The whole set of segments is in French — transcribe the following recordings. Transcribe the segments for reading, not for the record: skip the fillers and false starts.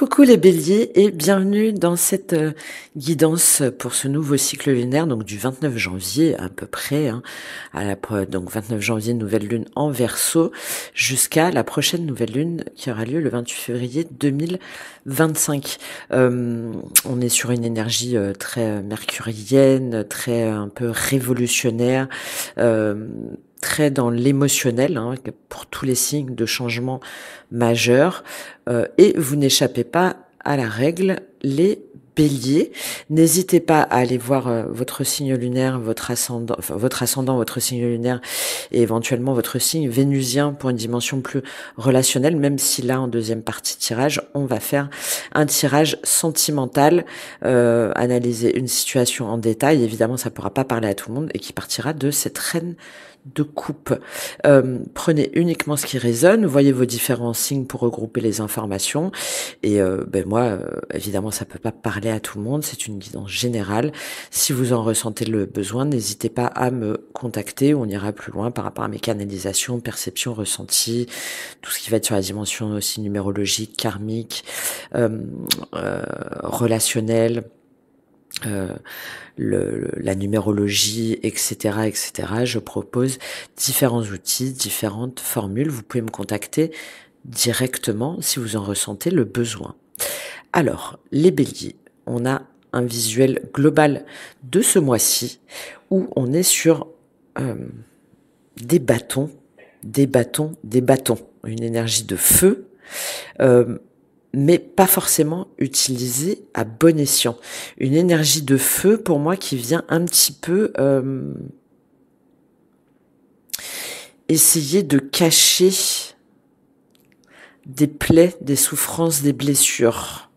Coucou les béliers et bienvenue dans cette guidance pour ce nouveau cycle lunaire, donc du 29 janvier à peu près, donc 29 janvier, nouvelle lune en Verseau, jusqu'à la prochaine nouvelle lune qui aura lieu le 28 février 2025. On est sur une énergie très mercurienne, très un peu révolutionnaire, très dans l'émotionnel, pour tous les signes de changement majeur, et vous n'échappez pas à la règle, les béliers. N'hésitez pas à aller voir votre signe lunaire, votre ascendant, votre signe lunaire et éventuellement votre signe vénusien pour une dimension plus relationnelle, même si là, en deuxième partie tirage, on va faire un tirage sentimental, analyser une situation en détail. Évidemment, ça ne pourra pas parler à tout le monde et qui partira de cette reine de coupe. Prenez uniquement ce qui résonne, voyez vos différents signes pour regrouper les informations et moi évidemment ça peut pas parler à tout le monde, c'est une guidance générale. Si vous en ressentez le besoin, n'hésitez pas à me contacter, on ira plus loin par rapport à mes canalisations, perceptions, ressentis, tout ce qui va être sur la dimension aussi numérologique, karmique, relationnelle, la numérologie, etc. Je propose différents outils, différentes formules. Vous pouvez me contacter directement si vous en ressentez le besoin. Alors, les béliers, on a un visuel global de ce mois-ci où on est sur des bâtons, une énergie de feu, mais pas forcément utilisée à bon escient. Une énergie de feu, pour moi, qui vient un petit peu essayer de cacher des plaies, des souffrances, des blessures.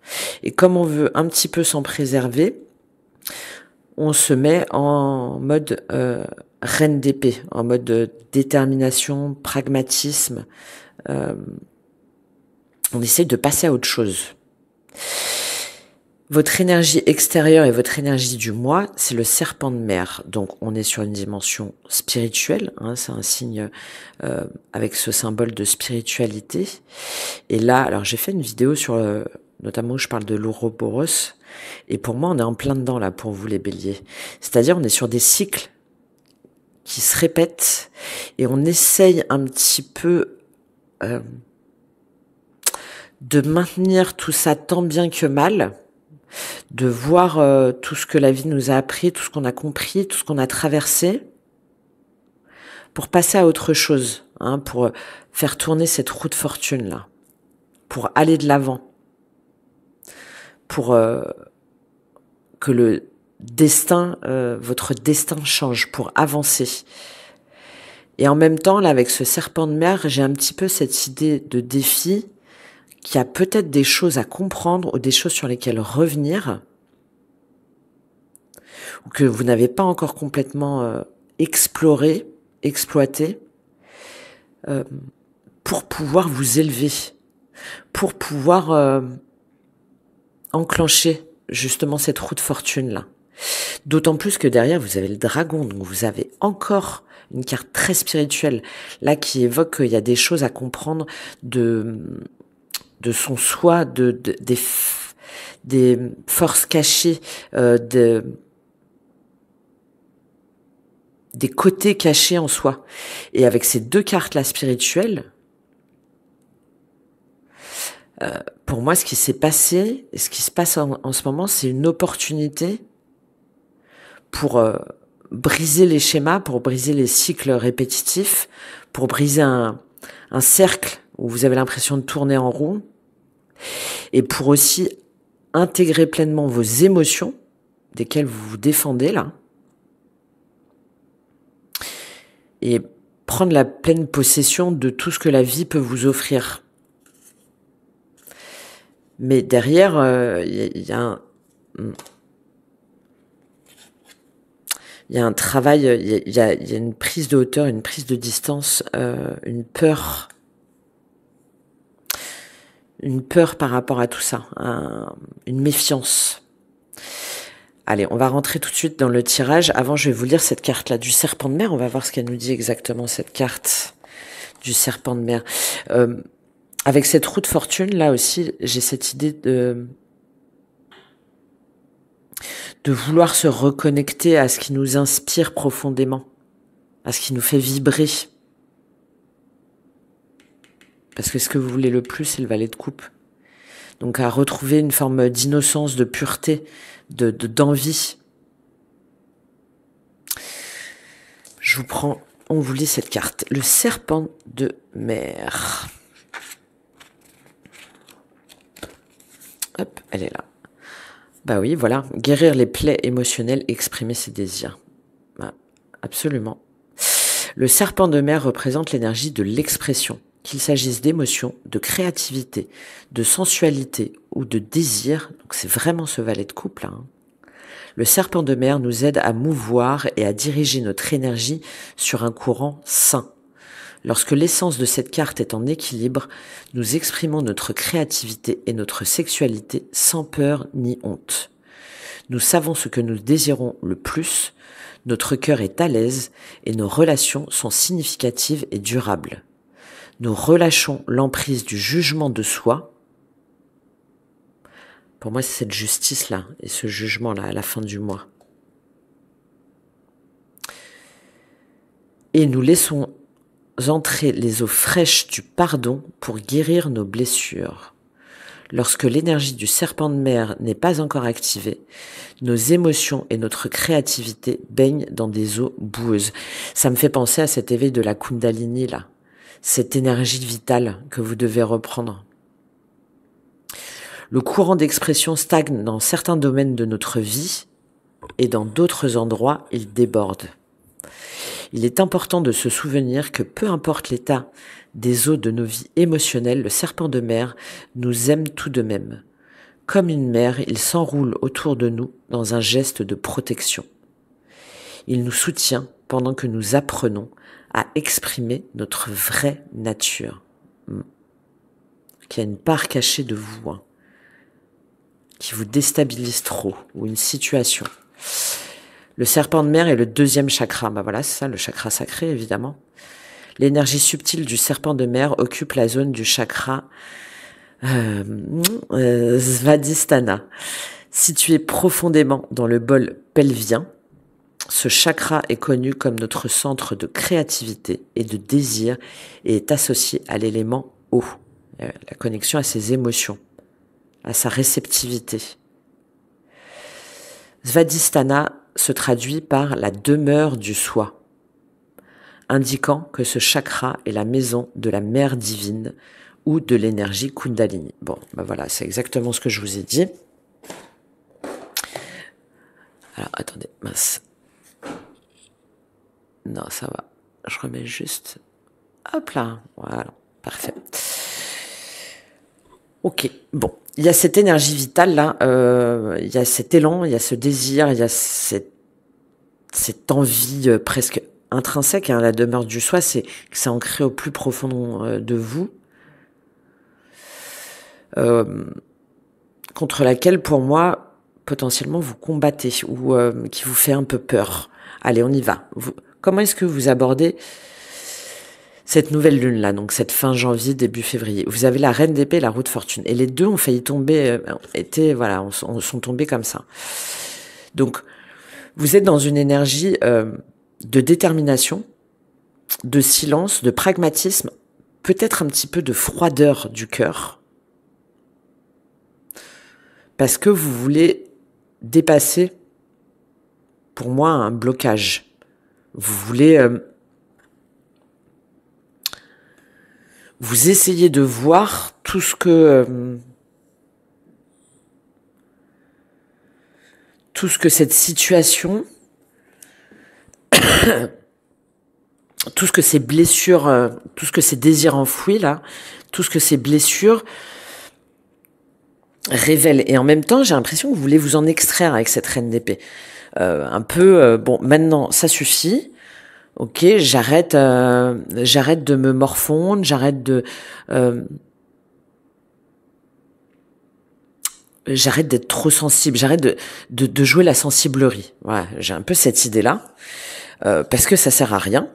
Et comme on veut un petit peu s'en préserver, on se met en mode reine d'épée, en mode détermination, pragmatisme. On essaye de passer à autre chose. Votre énergie extérieure et votre énergie du mois, c'est le serpent de mer. Donc, on est sur une dimension spirituelle. C'est un signe avec ce symbole de spiritualité. Et là, alors j'ai fait une vidéo sur, notamment où je parle de l'Ouroboros. Et pour moi, on est en plein dedans là pour vous les béliers. C'est-à-dire, on est sur des cycles qui se répètent et on essaye un petit peu de maintenir tout ça tant bien que mal, de voir tout ce que la vie nous a appris, tout ce qu'on a compris, tout ce qu'on a traversé, pour passer à autre chose, pour faire tourner cette roue de fortune là, pour aller de l'avant, pour que le destin, votre destin change, pour avancer. Et en même temps, là, avec ce serpent de mer, j'ai un petit peu cette idée de défi, qu'il y a peut-être des choses à comprendre ou des choses sur lesquelles revenir, ou que vous n'avez pas encore complètement exploré, exploité, pour pouvoir vous élever, pour pouvoir enclencher justement cette roue de fortune-là. D'autant plus que derrière, vous avez le dragon, donc vous avez encore une carte très spirituelle, là, qui évoque qu'il y a des choses à comprendre de son soi, des forces cachées, des côtés cachés en soi. Et avec ces deux cartes-là spirituelles, pour moi, ce qui s'est passé, ce qui se passe en ce moment, c'est une opportunité pour briser les schémas, pour briser les cycles répétitifs, pour briser un cercle où vous avez l'impression de tourner en rond, et pour aussi intégrer pleinement vos émotions, desquelles vous vous défendez là, et prendre la pleine possession de tout ce que la vie peut vous offrir. Mais derrière, il y a un travail, il y a une prise de hauteur, une prise de distance, une peur par rapport à tout ça, une méfiance. Allez, on va rentrer tout de suite dans le tirage. Avant, je vais vous lire cette carte-là du serpent de mer. On va voir ce qu'elle nous dit exactement, cette carte du serpent de mer. avec cette roue de fortune, là aussi, j'ai cette idée de vouloir se reconnecter à ce qui nous inspire profondément, à ce qui nous fait vibrer. Parce que ce que vous voulez le plus, c'est le valet de coupe. Donc à retrouver une forme d'innocence, de pureté, d'envie. Je vous prends, on vous lit cette carte. Le serpent de mer. Hop, elle est là. Bah oui, voilà. Guérir les plaies émotionnelles, exprimer ses désirs. Bah, absolument. Le serpent de mer représente l'énergie de l'expression. Qu'il s'agisse d'émotion, de créativité, de sensualité ou de désir. Donc c'est vraiment ce valet de coupe là. Le serpent de mer nous aide à mouvoir et à diriger notre énergie sur un courant sain. Lorsque l'essence de cette carte est en équilibre, nous exprimons notre créativité et notre sexualité sans peur ni honte. Nous savons ce que nous désirons le plus, notre cœur est à l'aise et nos relations sont significatives et durables. Nous relâchons l'emprise du jugement de soi. Pour moi, c'est cette justice-là et ce jugement-là à la fin du mois. Et nous laissons entrer les eaux fraîches du pardon pour guérir nos blessures. Lorsque l'énergie du serpent de mer n'est pas encore activée, nos émotions et notre créativité baignent dans des eaux boueuses. Ça me fait penser à cet éveil de la Kundalini, là. Cette énergie vitale que vous devez reprendre. Le courant d'expression stagne dans certains domaines de notre vie et dans d'autres endroits, il déborde. Il est important de se souvenir que peu importe l'état des eaux de nos vies émotionnelles, le serpent de mer nous aime tout de même. Comme une mère, il s'enroule autour de nous dans un geste de protection. Il nous soutient pendant que nous apprenons à exprimer notre vraie nature. Qu'il y a une part cachée de vous, hein, qui vous déstabilise trop, ou une situation. Le serpent de mer est le deuxième chakra. Bah voilà, c'est ça, le chakra sacré, évidemment. L'énergie subtile du serpent de mer occupe la zone du chakra Svadhisthana. Situé profondément dans le bol pelvien, ce chakra est connu comme notre centre de créativité et de désir et est associé à l'élément eau, la connexion à ses émotions, à sa réceptivité. Svadhisthana se traduit par la demeure du soi, indiquant que ce chakra est la maison de la mère divine ou de l'énergie Kundalini. Bon, ben voilà, c'est exactement ce que je vous ai dit. Alors, attendez, mince. Non, ça va. Je remets juste... Hop là, voilà, parfait. Ok, bon. Il y a cette énergie vitale là, il y a cet élan, il y a ce désir, il y a cette envie presque intrinsèque, hein, la demeure du soi, c'est que c'est ancré au plus profond de vous, contre laquelle pour moi potentiellement vous combattez ou qui vous fait un peu peur. Allez, on y va. Comment est-ce que vous abordez cette nouvelle lune là, donc cette fin janvier, début février? Vous avez la reine d'épée et la roue de fortune. Et les deux ont failli tomber, sont tombés comme ça. Donc, vous êtes dans une énergie de détermination, de silence, de pragmatisme, peut-être un petit peu de froideur du cœur. Parce que vous voulez dépasser, pour moi, un blocage. Vous voulez... vous essayez de voir tout ce que cette situation, tout ce que ces blessures, tout ce que ces désirs enfouis là, tout ce que ces blessures révèlent. Et en même temps, j'ai l'impression que vous voulez vous en extraire avec cette reine d'épée. Bon, maintenant, ça suffit. Ok, j'arrête de me morfondre, j'arrête d'être trop sensible, j'arrête de jouer la sensiblerie. Voilà, j'ai un peu cette idée-là, parce que ça sert à rien.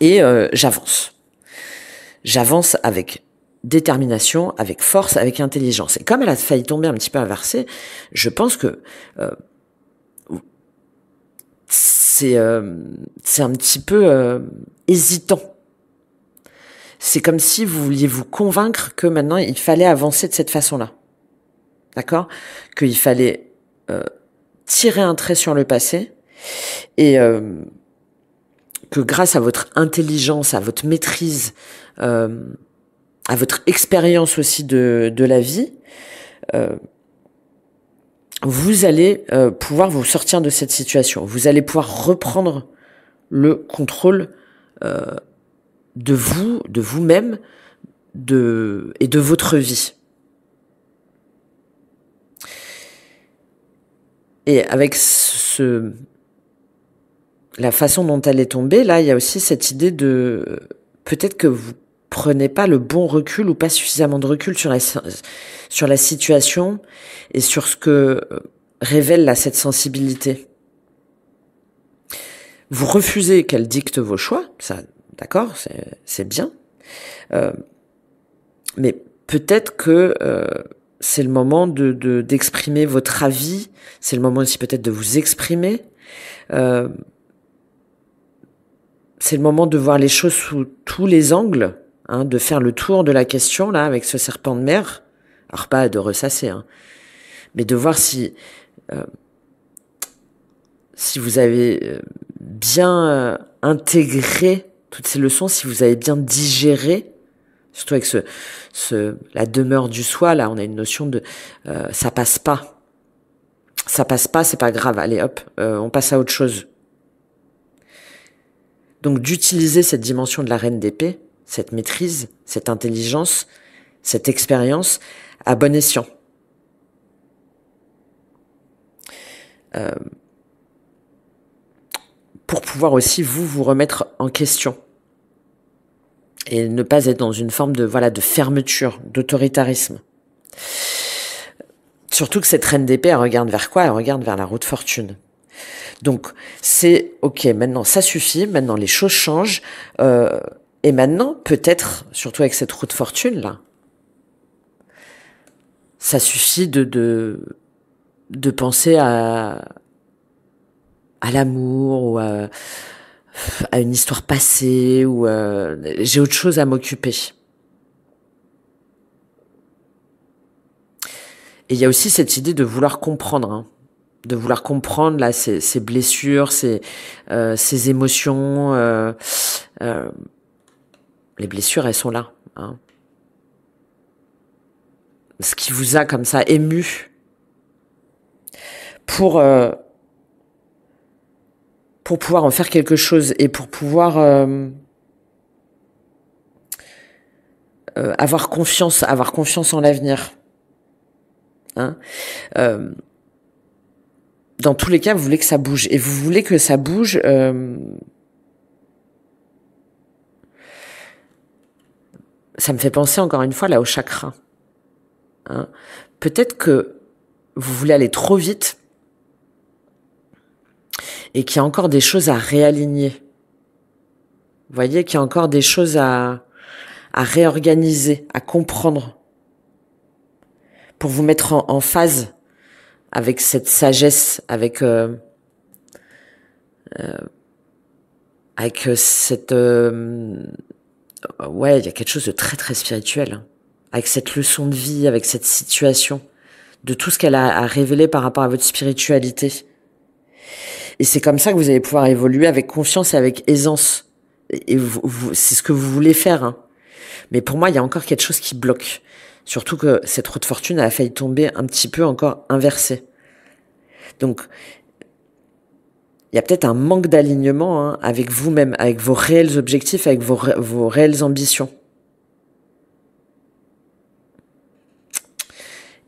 Et j'avance avec détermination, avec force, avec intelligence. Et comme elle a failli tomber un petit peu inversée, je pense que c'est un petit peu hésitant. C'est comme si vous vouliez vous convaincre que maintenant il fallait avancer de cette façon-là. D'accord ? Qu'il fallait tirer un trait sur le passé et que grâce à votre intelligence, à votre maîtrise, à votre expérience aussi de la vie, vous allez pouvoir vous sortir de cette situation. Vous allez pouvoir reprendre le contrôle de vous, de vous-même, et de votre vie. Et avec la façon dont elle est tombée, là, il y a aussi cette idée de peut-être que vous prenez pas le bon recul ou pas suffisamment de recul sur la situation et sur ce que révèle là cette sensibilité. Vous refusez qu'elle dicte vos choix, ça, d'accord, c'est bien, mais peut-être que c'est le moment d'exprimer votre avis, c'est le moment aussi peut-être de vous exprimer. C'est le moment de voir les choses sous tous les angles, hein, de faire le tour de la question là avec ce serpent de mer. Alors pas de ressasser, hein, mais de voir si vous avez bien intégré toutes ces leçons, si vous avez bien digéré, surtout avec la demeure du soi là, on a une notion de ça passe pas, c'est pas grave, allez hop, on passe à autre chose. Donc d'utiliser cette dimension de la reine d'épée, cette maîtrise, cette intelligence, cette expérience à bon escient. Pour pouvoir aussi vous remettre en question et ne pas être dans une forme de fermeture, d'autoritarisme. Surtout que cette reine d'épée, elle regarde vers quoi ? Elle regarde vers la roue de fortune. Donc c'est ok, maintenant ça suffit, maintenant les choses changent, et maintenant peut-être, surtout avec cette roue de fortune là, ça suffit de penser à l'amour ou à une histoire passée ou j'ai autre chose à m'occuper. Et il y a aussi cette idée de vouloir comprendre, hein. De vouloir comprendre là ces blessures, ces émotions. Les blessures, elles sont là. Hein. Ce qui vous a comme ça ému pour pouvoir en faire quelque chose et pour pouvoir avoir confiance en l'avenir. Hein. Dans tous les cas, vous voulez que ça bouge. Et vous voulez que ça bouge ça me fait penser encore une fois là au chakra. Hein. Peut-être que vous voulez aller trop vite et qu'il y a encore des choses à réaligner. Vous voyez qu'il y a encore des choses à réorganiser, à comprendre pour vous mettre en phase avec cette sagesse, avec cette ouais, il y a quelque chose de très très spirituel, hein. Avec cette leçon de vie, avec cette situation, de tout ce qu'elle a à révéler par rapport à votre spiritualité. Et c'est comme ça que vous allez pouvoir évoluer avec confiance et avec aisance. Et c'est ce que vous voulez faire, hein. Mais pour moi, il y a encore quelque chose qui bloque. Surtout que cette roue de fortune a failli tomber un petit peu encore inversée. Donc, il y a peut-être un manque d'alignement, hein, avec vous-même, avec vos réels objectifs, avec vos réelles ambitions.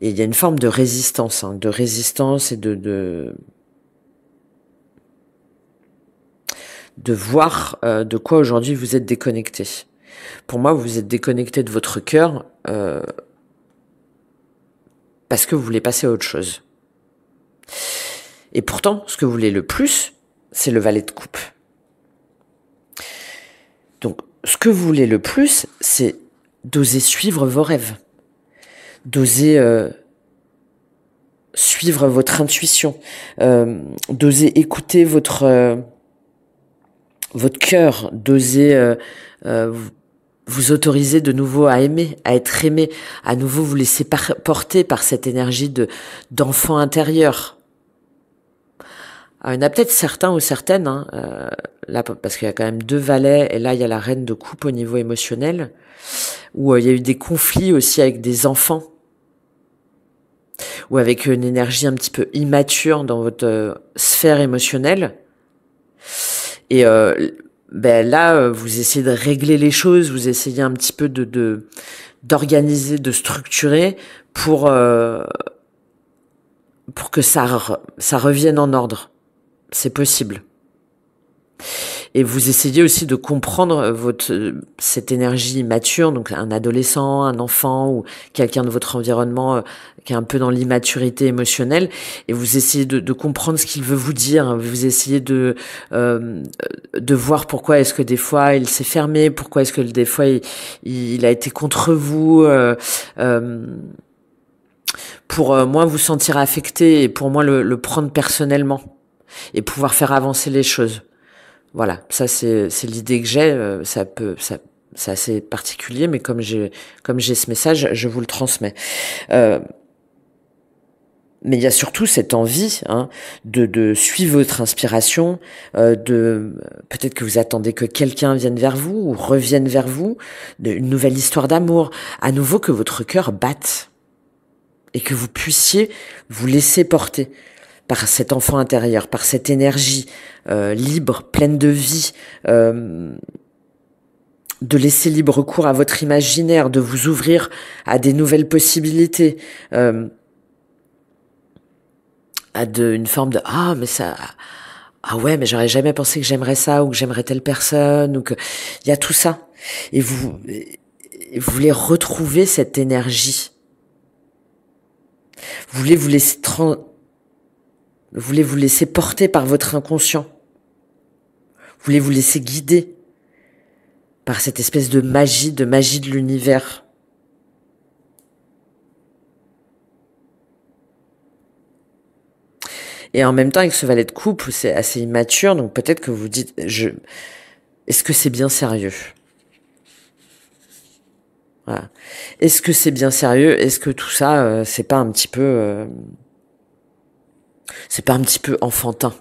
Et il y a une forme de résistance, hein, et de voir de quoi aujourd'hui vous êtes déconnecté. Pour moi, vous êtes déconnecté de votre cœur parce que vous voulez passer à autre chose. Et pourtant, ce que vous voulez le plus, c'est le valet de coupe. Donc, ce que vous voulez le plus, c'est d'oser suivre vos rêves, d'oser suivre votre intuition, d'oser écouter votre cœur, d'oser vous autoriser de nouveau à aimer, à être aimé, à nouveau vous laisser porter par cette énergie d'enfant intérieur. Alors, il y en a peut-être certains ou certaines, là, parce qu'il y a quand même 2 valets, et là il y a la reine de coupe au niveau émotionnel, où il y a eu des conflits aussi avec des enfants, ou avec une énergie un petit peu immature dans votre sphère émotionnelle. Et là, vous essayez de régler les choses, vous essayez un petit peu d'organiser, de structurer pour que ça revienne en ordre. C'est possible. Et vous essayez aussi de comprendre cette énergie immature, donc un adolescent, un enfant ou quelqu'un de votre environnement qui est un peu dans l'immaturité émotionnelle, et vous essayez de comprendre ce qu'il veut vous dire. Vous essayez de voir pourquoi est-ce que des fois il s'est fermé, pourquoi est-ce que des fois il a été contre vous, pour moins vous sentir affecté et pour moins le prendre personnellement et pouvoir faire avancer les choses. Voilà, ça c'est l'idée que j'ai. C'est assez particulier, mais comme j'ai ce message, je vous le transmets. Mais il y a surtout cette envie de suivre votre inspiration, peut-être que vous attendez que quelqu'un vienne vers vous ou revienne vers vous, une nouvelle histoire d'amour, à nouveau que votre cœur batte et que vous puissiez vous laisser porter par cet enfant intérieur, par cette énergie libre, pleine de vie, de laisser libre cours à votre imaginaire, de vous ouvrir à des nouvelles possibilités, à une forme de mais ça, ouais, mais j'aurais jamais pensé que j'aimerais ça ou que j'aimerais telle personne, ou que il y a tout ça, et vous voulez retrouver cette énergie. Vous voulez vous laisser porter par votre inconscient. Vous voulez vous laisser guider par cette espèce de magie de l'univers. Et en même temps, avec ce valet de coupe, c'est assez immature, donc peut-être que vous dites, est-ce que c'est bien sérieux? Voilà. Est-ce que c'est bien sérieux? Est-ce que tout ça, c'est pas un petit peu enfantin?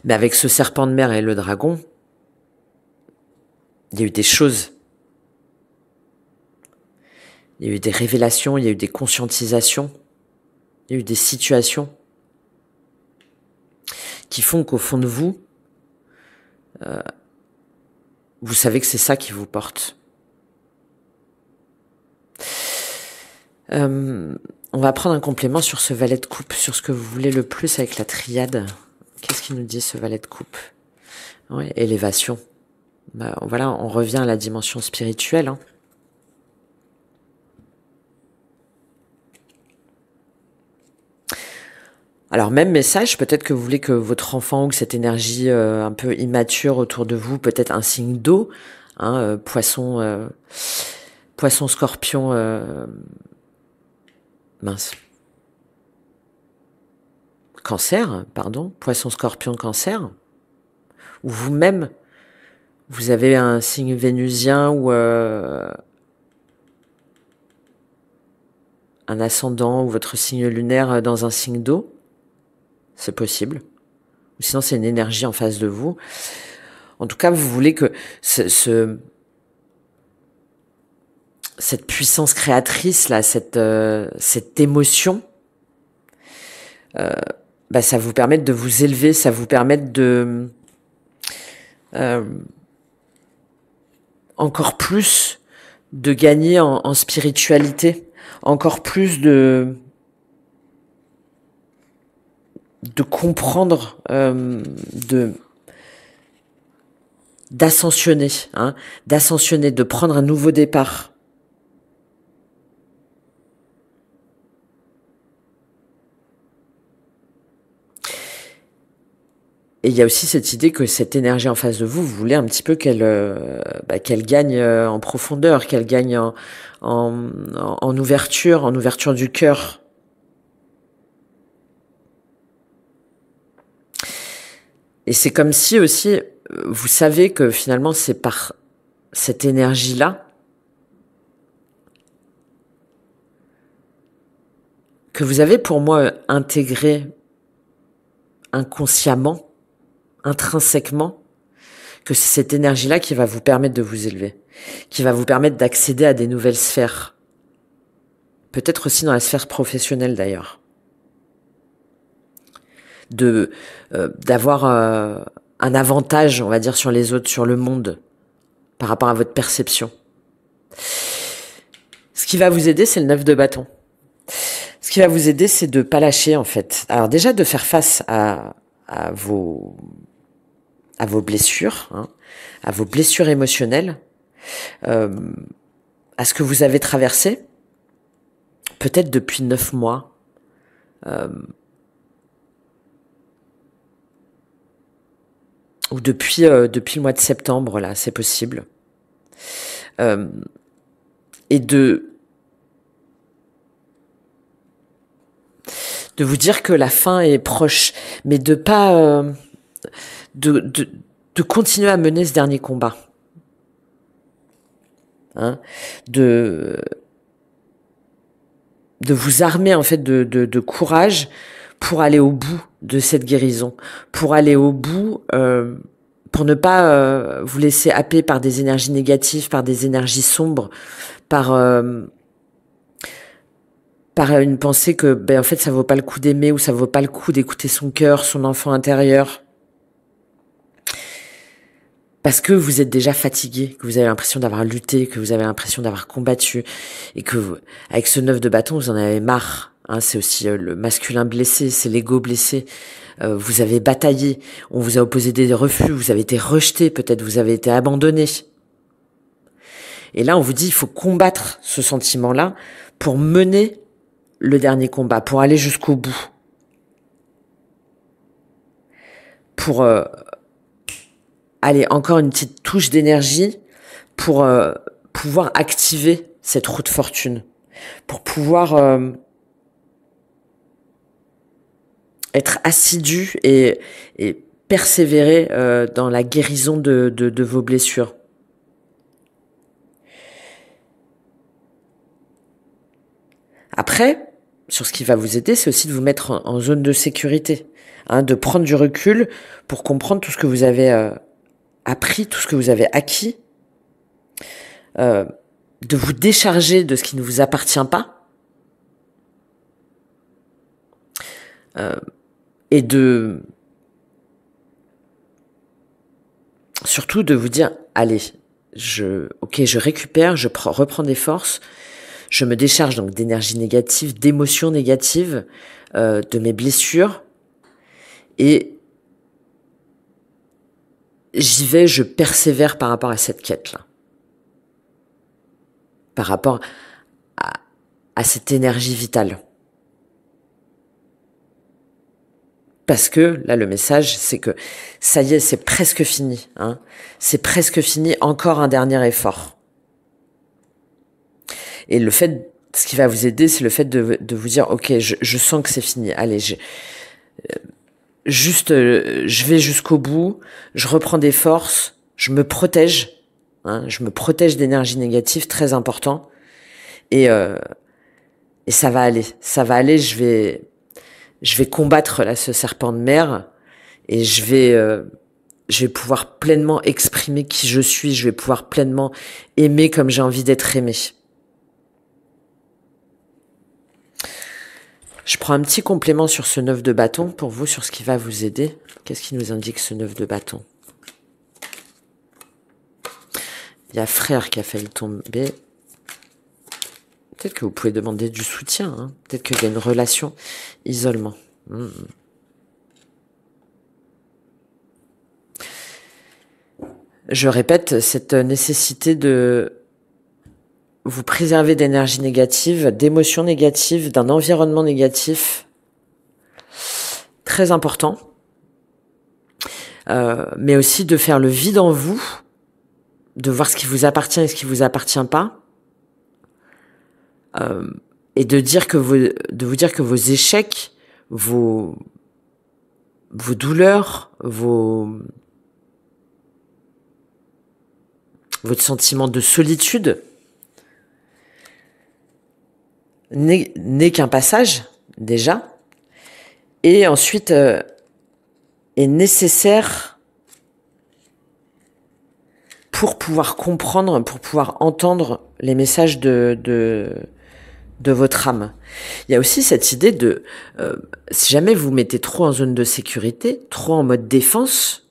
Mais avec ce serpent de mer et le dragon, il y a eu des choses. Il y a eu des révélations, il y a eu des conscientisations, il y a eu des situations qui font qu'au fond de vous, vous savez que c'est ça qui vous porte. On va prendre un complément sur ce valet de coupe, sur ce que vous voulez le plus avec la triade. Qu'est-ce qu'il nous dit, ce valet de coupe? Ouais, élévation. Voilà, on revient à la dimension spirituelle. Alors, même message, peut-être que vous voulez que votre enfant ou que cette énergie un peu immature autour de vous, peut-être un signe d'eau, poisson, scorpion, cancer, pardon, poisson, scorpion, cancer, ou vous-même, vous avez un signe vénusien ou un ascendant ou votre signe lunaire dans un signe d'eau, c'est possible. Ou sinon, c'est une énergie en face de vous. En tout cas, vous voulez que cette puissance créatrice là, cette émotion, ça vous permette de vous élever, ça vous permette de encore plus de gagner en spiritualité, encore plus de comprendre, d'ascensionner, de prendre un nouveau départ. Et il y a aussi cette idée que cette énergie en face de vous, vous voulez un petit peu qu'elle gagne en profondeur, qu'elle gagne en ouverture du cœur. Et c'est comme si aussi, vous savez que finalement c'est par cette énergie-là que vous avez pour moi intégré inconsciemment, intrinsèquement, que c'est cette énergie-là qui va vous permettre de vous élever, qui va vous permettre d'accéder à des nouvelles sphères. Peut-être aussi dans la sphère professionnelle d'ailleurs. D'avoir un avantage, on va dire, sur les autres, sur le monde, par rapport à votre perception. Ce qui va vous aider, c'est le 9 de bâton. Ce qui va vous aider, c'est de pas lâcher, en fait. Alors déjà, de faire face à vos blessures, hein, à vos blessures émotionnelles, à ce que vous avez traversé, peut-être depuis 9 mois, ou depuis le mois de septembre, là, c'est possible. Et de vous dire que la fin est proche, mais de pas de continuer à mener ce dernier combat, hein, de vous armer en fait de courage pour aller au bout de cette guérison, pour aller au bout, pour ne pas vous laisser happer par des énergies négatives, par des énergies sombres, par une pensée que en fait ça vaut pas le coup d'aimer ou ça vaut pas le coup d'écouter son cœur, son enfant intérieur. Parce que vous êtes déjà fatigué, que vous avez l'impression d'avoir lutté, que vous avez l'impression d'avoir combattu, et que avec ce 9 de bâton, vous en avez marre. Hein, c'est aussi le masculin blessé, c'est l'ego blessé. Vous avez bataillé, on vous a opposé des refus, vous avez été rejeté, peut-être vous avez été abandonné. Et là, on vous dit, il faut combattre ce sentiment-là pour mener le dernier combat, pour aller jusqu'au bout. Pour allez, encore une petite touche d'énergie pour pouvoir activer cette roue de fortune, pour pouvoir être assidu et persévérer dans la guérison de vos blessures. Après, sur ce qui va vous aider, c'est aussi de vous mettre en zone de sécurité, hein, de prendre du recul pour comprendre tout ce que vous avez appris, tout ce que vous avez acquis, de vous décharger de ce qui ne vous appartient pas, et surtout de vous dire, allez, je récupère, reprends des forces, je me décharge donc d'énergie négative, d'émotions négatives, de mes blessures, et j'y vais, je persévère par rapport à cette quête-là. Par rapport à cette énergie vitale. Parce que, là, le message, c'est que, ça y est, c'est presque fini, hein. C'est presque fini, encore un dernier effort. Et ce qui va vous aider, c'est le fait de vous dire, ok, je sens que c'est fini. Allez, je vais jusqu'au bout, je reprends des forces, je me protège, hein, je me protège d'énergie négative, très important, et ça va aller, je vais combattre là ce serpent de mer, et je vais pouvoir pleinement exprimer qui je suis, je vais pouvoir pleinement aimer comme j'ai envie d'être aimé. Je prends un petit complément sur ce 9 de bâton pour vous, sur ce qui va vous aider. Qu'est-ce qui nous indique ce 9 de bâton? Il y a frère qui a failli tomber. Peut-être que vous pouvez demander du soutien. Hein. Peut-être qu'il y a une relation isolement. Je répète, cette nécessité de vous préserver d'énergie négative, d'émotions négatives, d'un environnement négatif, très important. mais aussi de faire le vide en vous, de voir ce qui vous appartient et ce qui vous appartient pas, et de vous dire que vos échecs, vos douleurs, votre sentiment de solitude n'est qu'un passage, déjà, et ensuite est nécessaire pour pouvoir comprendre, pour pouvoir entendre les messages de votre âme. Il y a aussi cette idée de, si jamais vous mettez trop en zone de sécurité, trop en mode défense,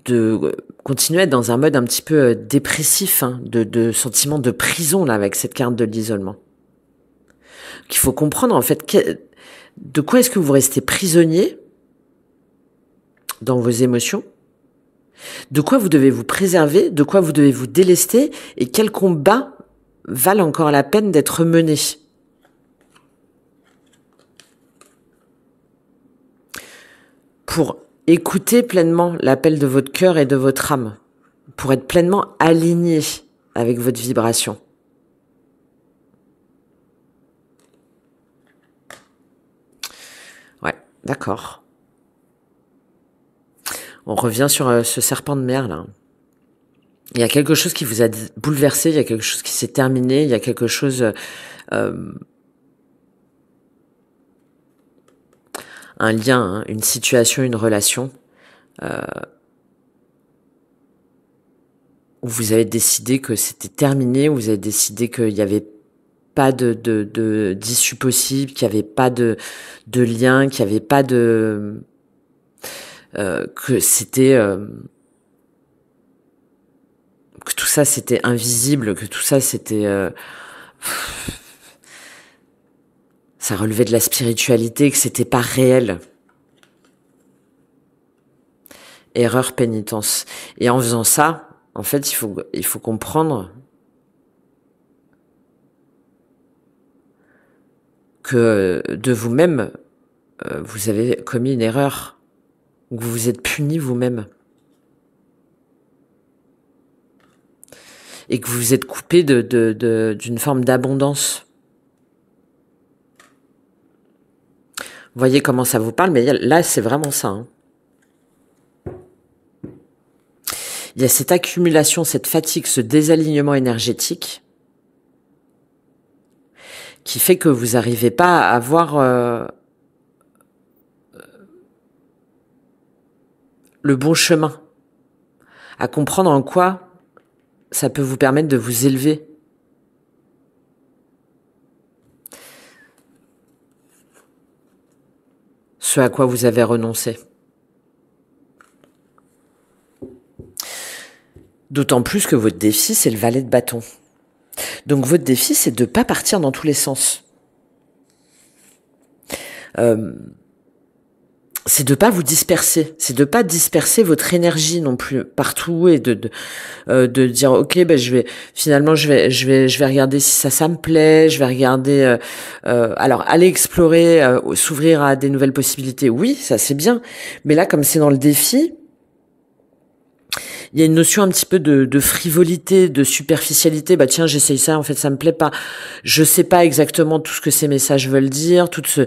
de continuer à être dans un mode un petit peu dépressif, hein, de sentiment de prison là avec cette carte de l'isolement. Qu'il faut comprendre en fait de quoi est-ce que vous restez prisonnier dans vos émotions, de quoi vous devez vous préserver, de quoi vous devez vous délester et quels combats valent encore la peine d'être menés. Pour écoutez pleinement l'appel de votre cœur et de votre âme, pour être pleinement aligné avec votre vibration. Ouais, d'accord. On revient sur ce serpent de mer, là. Il y a quelque chose qui vous a bouleversé, il y a quelque chose qui s'est terminé, il y a quelque chose... un lien, hein, une situation, une relation, où vous avez décidé que c'était terminé, où vous avez décidé qu'il n'y avait pas d'issue possible, qu'il n'y avait pas de lien, qu'il n'y avait pas de... que c'était... que tout ça c'était invisible, que tout ça c'était... ça relevait de la spiritualité, que c'était pas réel. Erreur, pénitence. Et en faisant ça, en fait, il faut comprendre que de vous-même, vous avez commis une erreur, ou que vous vous êtes puni vous-même. Et que vous vous êtes coupé d'une forme d'abondance. Vous voyez comment ça vous parle, mais là, c'est vraiment ça. Hein. Il y a cette accumulation, cette fatigue, ce désalignement énergétique qui fait que vous n'arrivez pas à avoir le bon chemin, à comprendre en quoi ça peut vous permettre de vous élever. Ce à quoi vous avez renoncé. D'autant plus que votre défi, c'est le valet de bâton. Donc votre défi, c'est de ne pas partir dans tous les sens. C'est de pas vous disperser, c'est de pas disperser votre énergie non plus partout et de dire ok ben je vais regarder si ça me plaît, je vais regarder alors aller explorer, s'ouvrir à des nouvelles possibilités, oui ça c'est bien, mais là comme c'est dans le défi, il y a une notion un petit peu de frivolité, de superficialité. Bah tiens, j'essaye ça, en fait, ça me plaît pas. Je sais pas exactement tout ce que ces messages veulent dire, tout ce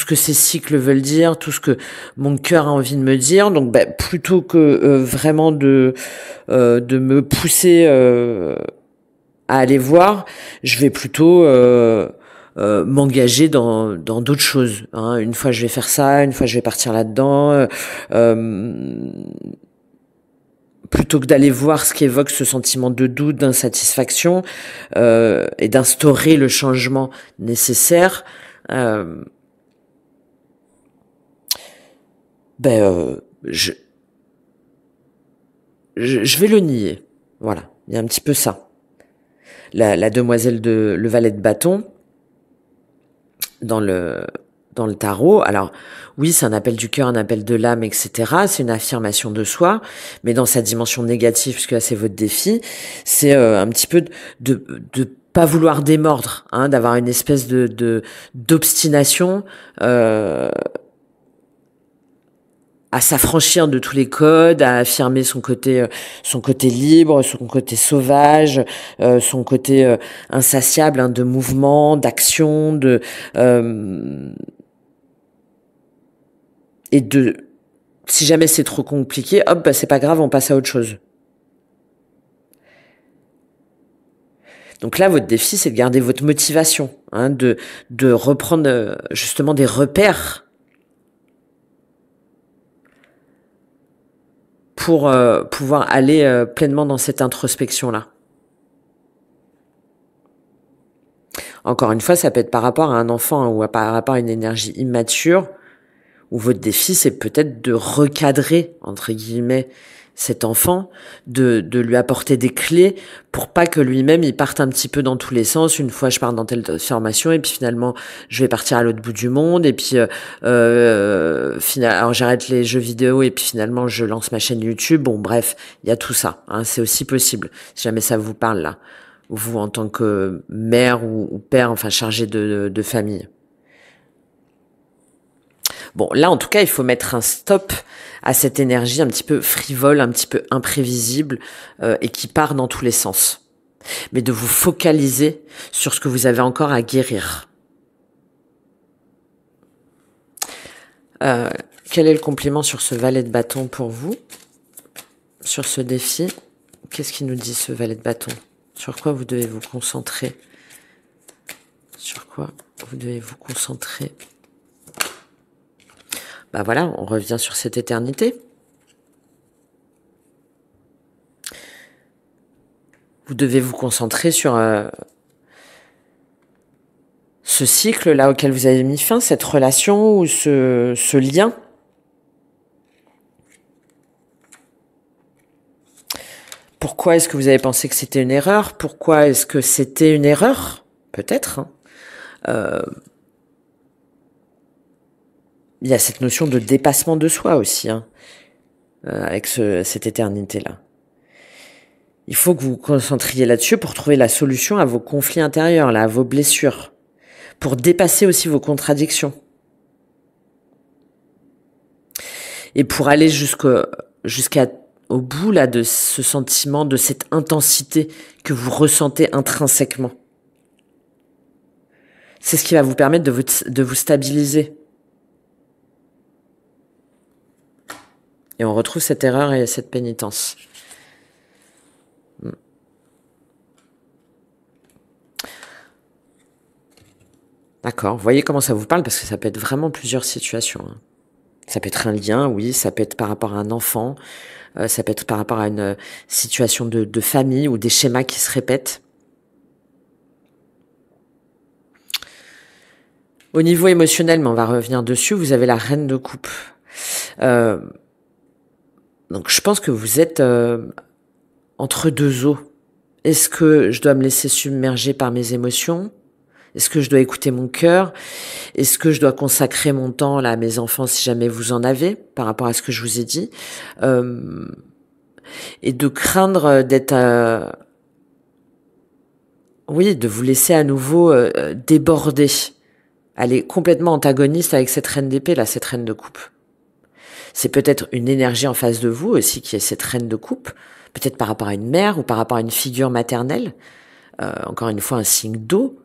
que ces cycles veulent dire, tout ce que mon cœur a envie de me dire. Donc, bah, plutôt que vraiment de me pousser à aller voir, je vais plutôt m'engager dans d'autres choses. Hein. Une fois, je vais faire ça. Une fois, je vais partir là-dedans. Plutôt que d'aller voir ce qui évoque ce sentiment de doute, d'insatisfaction, et d'instaurer le changement nécessaire, je vais le nier. Voilà, il y a un petit peu ça. La demoiselle le valet de bâton, dans le tarot, alors oui, c'est un appel du cœur, un appel de l'âme, etc. C'est une affirmation de soi, mais dans sa dimension négative, puisque là c'est votre défi, c'est un petit peu de pas vouloir démordre, hein, d'avoir une espèce d'obstination à s'affranchir de tous les codes, à affirmer son côté libre, son côté sauvage, son côté insatiable, hein, de mouvement, d'action, et de, si jamais c'est trop compliqué, hop, bah c'est pas grave, on passe à autre chose. Donc là, votre défi, c'est de garder votre motivation, hein, de reprendre justement des repères pour pouvoir aller pleinement dans cette introspection-là. Encore une fois, ça peut être par rapport à un enfant, hein, ou par rapport à une énergie immature, où votre défi, c'est peut-être de recadrer, entre guillemets, cet enfant, de lui apporter des clés pour pas que lui-même il parte un petit peu dans tous les sens. Une fois je pars dans telle formation et puis finalement je vais partir à l'autre bout du monde et puis alors j'arrête les jeux vidéo et puis finalement je lance ma chaîne YouTube. Bon bref, il y a tout ça, hein, c'est aussi possible si jamais ça vous parle là, vous en tant que mère ou père, enfin chargé de famille. Bon, là, en tout cas, il faut mettre un stop à cette énergie un petit peu frivole, un petit peu imprévisible et qui part dans tous les sens. Mais de vous focaliser sur ce que vous avez encore à guérir. Quel est le complément sur ce valet de bâton pour vous? Sur ce défi, qu'est-ce qu'il nous dit ce valet de bâton? Sur quoi vous devez vous concentrer? Sur quoi vous devez vous concentrer? Bah voilà, on revient sur cette éternité. Vous devez vous concentrer sur ce cycle-là auquel vous avez mis fin, cette relation ou ce lien. Pourquoi est-ce que vous avez pensé que c'était une erreur? Pourquoi est-ce que c'était une erreur? Peut-être. Hein. Il y a cette notion de dépassement de soi aussi, hein, avec cette éternité-là. Il faut que vous vous concentriez là-dessus pour trouver la solution à vos conflits intérieurs, là, à vos blessures, pour dépasser aussi vos contradictions. Et pour aller jusqu'au bout là de ce sentiment, de cette intensité que vous ressentez intrinsèquement. C'est ce qui va vous permettre de vous stabiliser. Et on retrouve cette erreur et cette pénitence. D'accord, vous voyez comment ça vous parle, parce que ça peut être vraiment plusieurs situations. Hein. Ça peut être un lien, oui, ça peut être par rapport à un enfant, ça peut être par rapport à une situation de famille ou des schémas qui se répètent. Au niveau émotionnel, mais on va revenir dessus, vous avez la reine de coupe. Donc je pense que vous êtes entre deux eaux. Est-ce que je dois me laisser submerger par mes émotions? Est-ce que je dois écouter mon cœur? Est-ce que je dois consacrer mon temps là à mes enfants si jamais vous en avez, par rapport à ce que je vous ai dit? Et de craindre d'être... oui, de vous laisser à nouveau déborder. Elle est complètement antagoniste avec cette reine d'épée, là, cette reine de coupe. C'est peut-être une énergie en face de vous aussi qui est cette reine de coupe, peut-être par rapport à une mère ou par rapport à une figure maternelle, encore une fois un signe d'eau,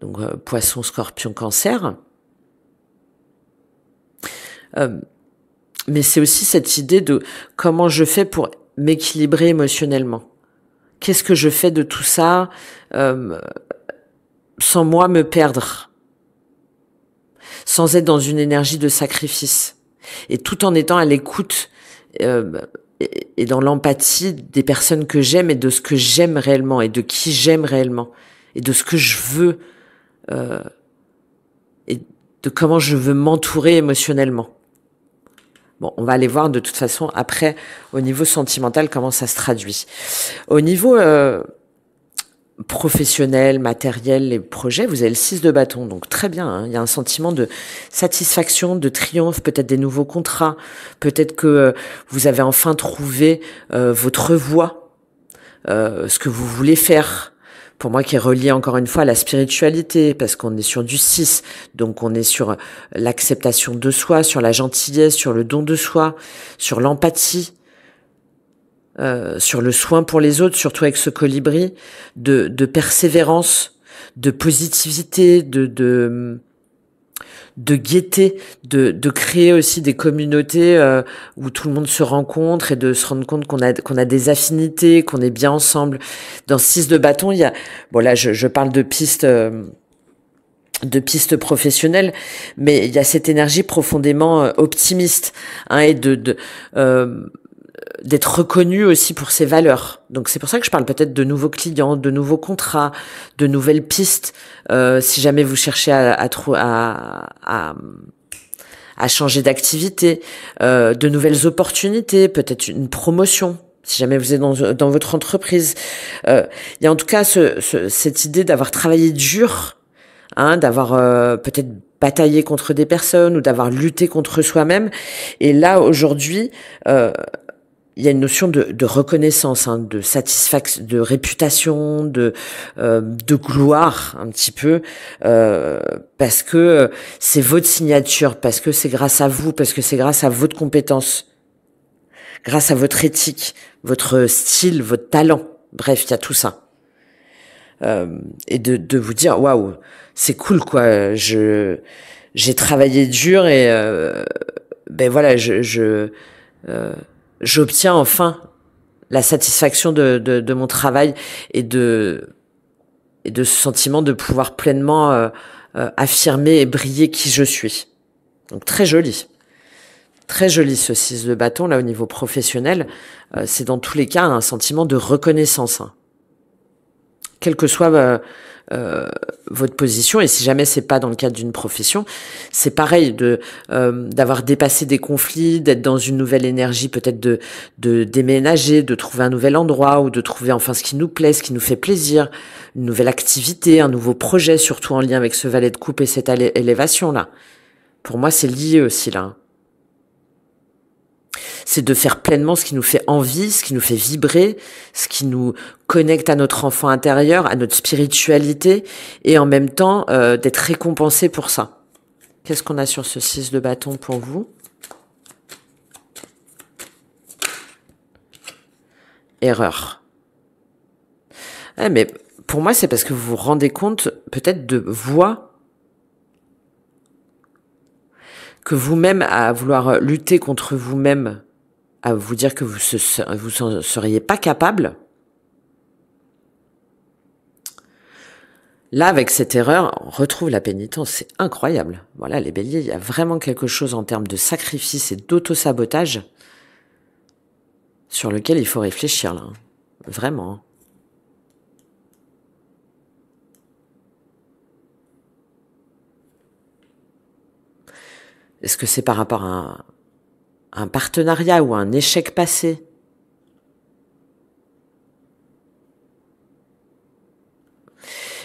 donc poisson, scorpion, cancer. Mais c'est aussi cette idée de comment je fais pour m'équilibrer émotionnellement. Qu'est-ce que je fais de tout ça sans moi me perdre, sans être dans une énergie de sacrifice. Et tout en étant à l'écoute et dans l'empathie des personnes que j'aime et de ce que j'aime réellement et de qui j'aime réellement et de ce que je veux et de comment je veux m'entourer émotionnellement. Bon, on va aller voir de toute façon après au niveau sentimental comment ça se traduit. Au niveau professionnel, matériel, les projets, vous avez le 6 de bâton, donc très bien, hein. Il y a un sentiment de satisfaction, de triomphe, peut-être des nouveaux contrats, peut-être que vous avez enfin trouvé votre voie, ce que vous voulez faire, pour moi qui est relié encore une fois à la spiritualité, parce qu'on est sur du 6, donc on est sur l'acceptation de soi, sur la gentillesse, sur le don de soi, sur l'empathie, sur le soin pour les autres, surtout avec ce colibri, de persévérance, de positivité, de gaieté, de créer aussi des communautés où tout le monde se rencontre et de se rendre compte qu'on a des affinités, qu'on est bien ensemble. Dans 6 de bâton, il y a, bon là je parle de pistes professionnelles, mais il y a cette énergie profondément optimiste, hein, et d'être reconnu aussi pour ses valeurs. Donc c'est pour ça que je parle peut-être de nouveaux clients, de nouveaux contrats, de nouvelles pistes. Si jamais vous cherchez à changer d'activité, de nouvelles opportunités, peut-être une promotion. Si jamais vous êtes dans votre entreprise, il y a en tout cas cette idée d'avoir travaillé dur, hein, d'avoir peut-être bataillé contre des personnes ou d'avoir lutté contre soi-même. Et là aujourd'hui, il y a une notion de reconnaissance, hein, de satisfaction, de réputation, de gloire un petit peu, parce que c'est votre signature, parce que c'est grâce à vous, parce que c'est grâce à votre compétence, grâce à votre éthique, votre style, votre talent. Bref, il y a tout ça. Et de vous dire waouh, c'est cool quoi. J'ai travaillé dur et ben voilà, j'obtiens enfin la satisfaction de mon travail et de ce sentiment de pouvoir pleinement affirmer et briller qui je suis. Donc très joli. Très joli ce 6 de bâton là au niveau professionnel. C'est dans tous les cas un sentiment de reconnaissance, hein. Quelle que soit votre position, et si jamais c'est pas dans le cadre d'une profession, c'est pareil d'avoir dépassé des conflits, d'être dans une nouvelle énergie, peut-être de déménager, de trouver un nouvel endroit ou de trouver enfin ce qui nous plaît, ce qui nous fait plaisir, une nouvelle activité, un nouveau projet, surtout en lien avec ce valet de coupe et cette élévation là. Pour moi, c'est lié aussi là. C'est de faire pleinement ce qui nous fait envie, ce qui nous fait vibrer, ce qui nous connecte à notre enfant intérieur, à notre spiritualité, et en même temps d'être récompensé pour ça. Qu'est-ce qu'on a sur ce 6 de bâton pour vous? Erreur. Mais pour moi, c'est parce que vous vous rendez compte peut-être de voies que vous-même, à vouloir lutter contre vous-même, à vous dire que vous en seriez pas capable. Là, avec cette erreur, on retrouve la pénitence. C'est incroyable. Voilà, les béliers, il y a vraiment quelque chose en termes de sacrifice et d'auto-sabotage sur lequel il faut réfléchir, là. Vraiment. Est-ce que c'est par rapport à un partenariat ou à un échec passé?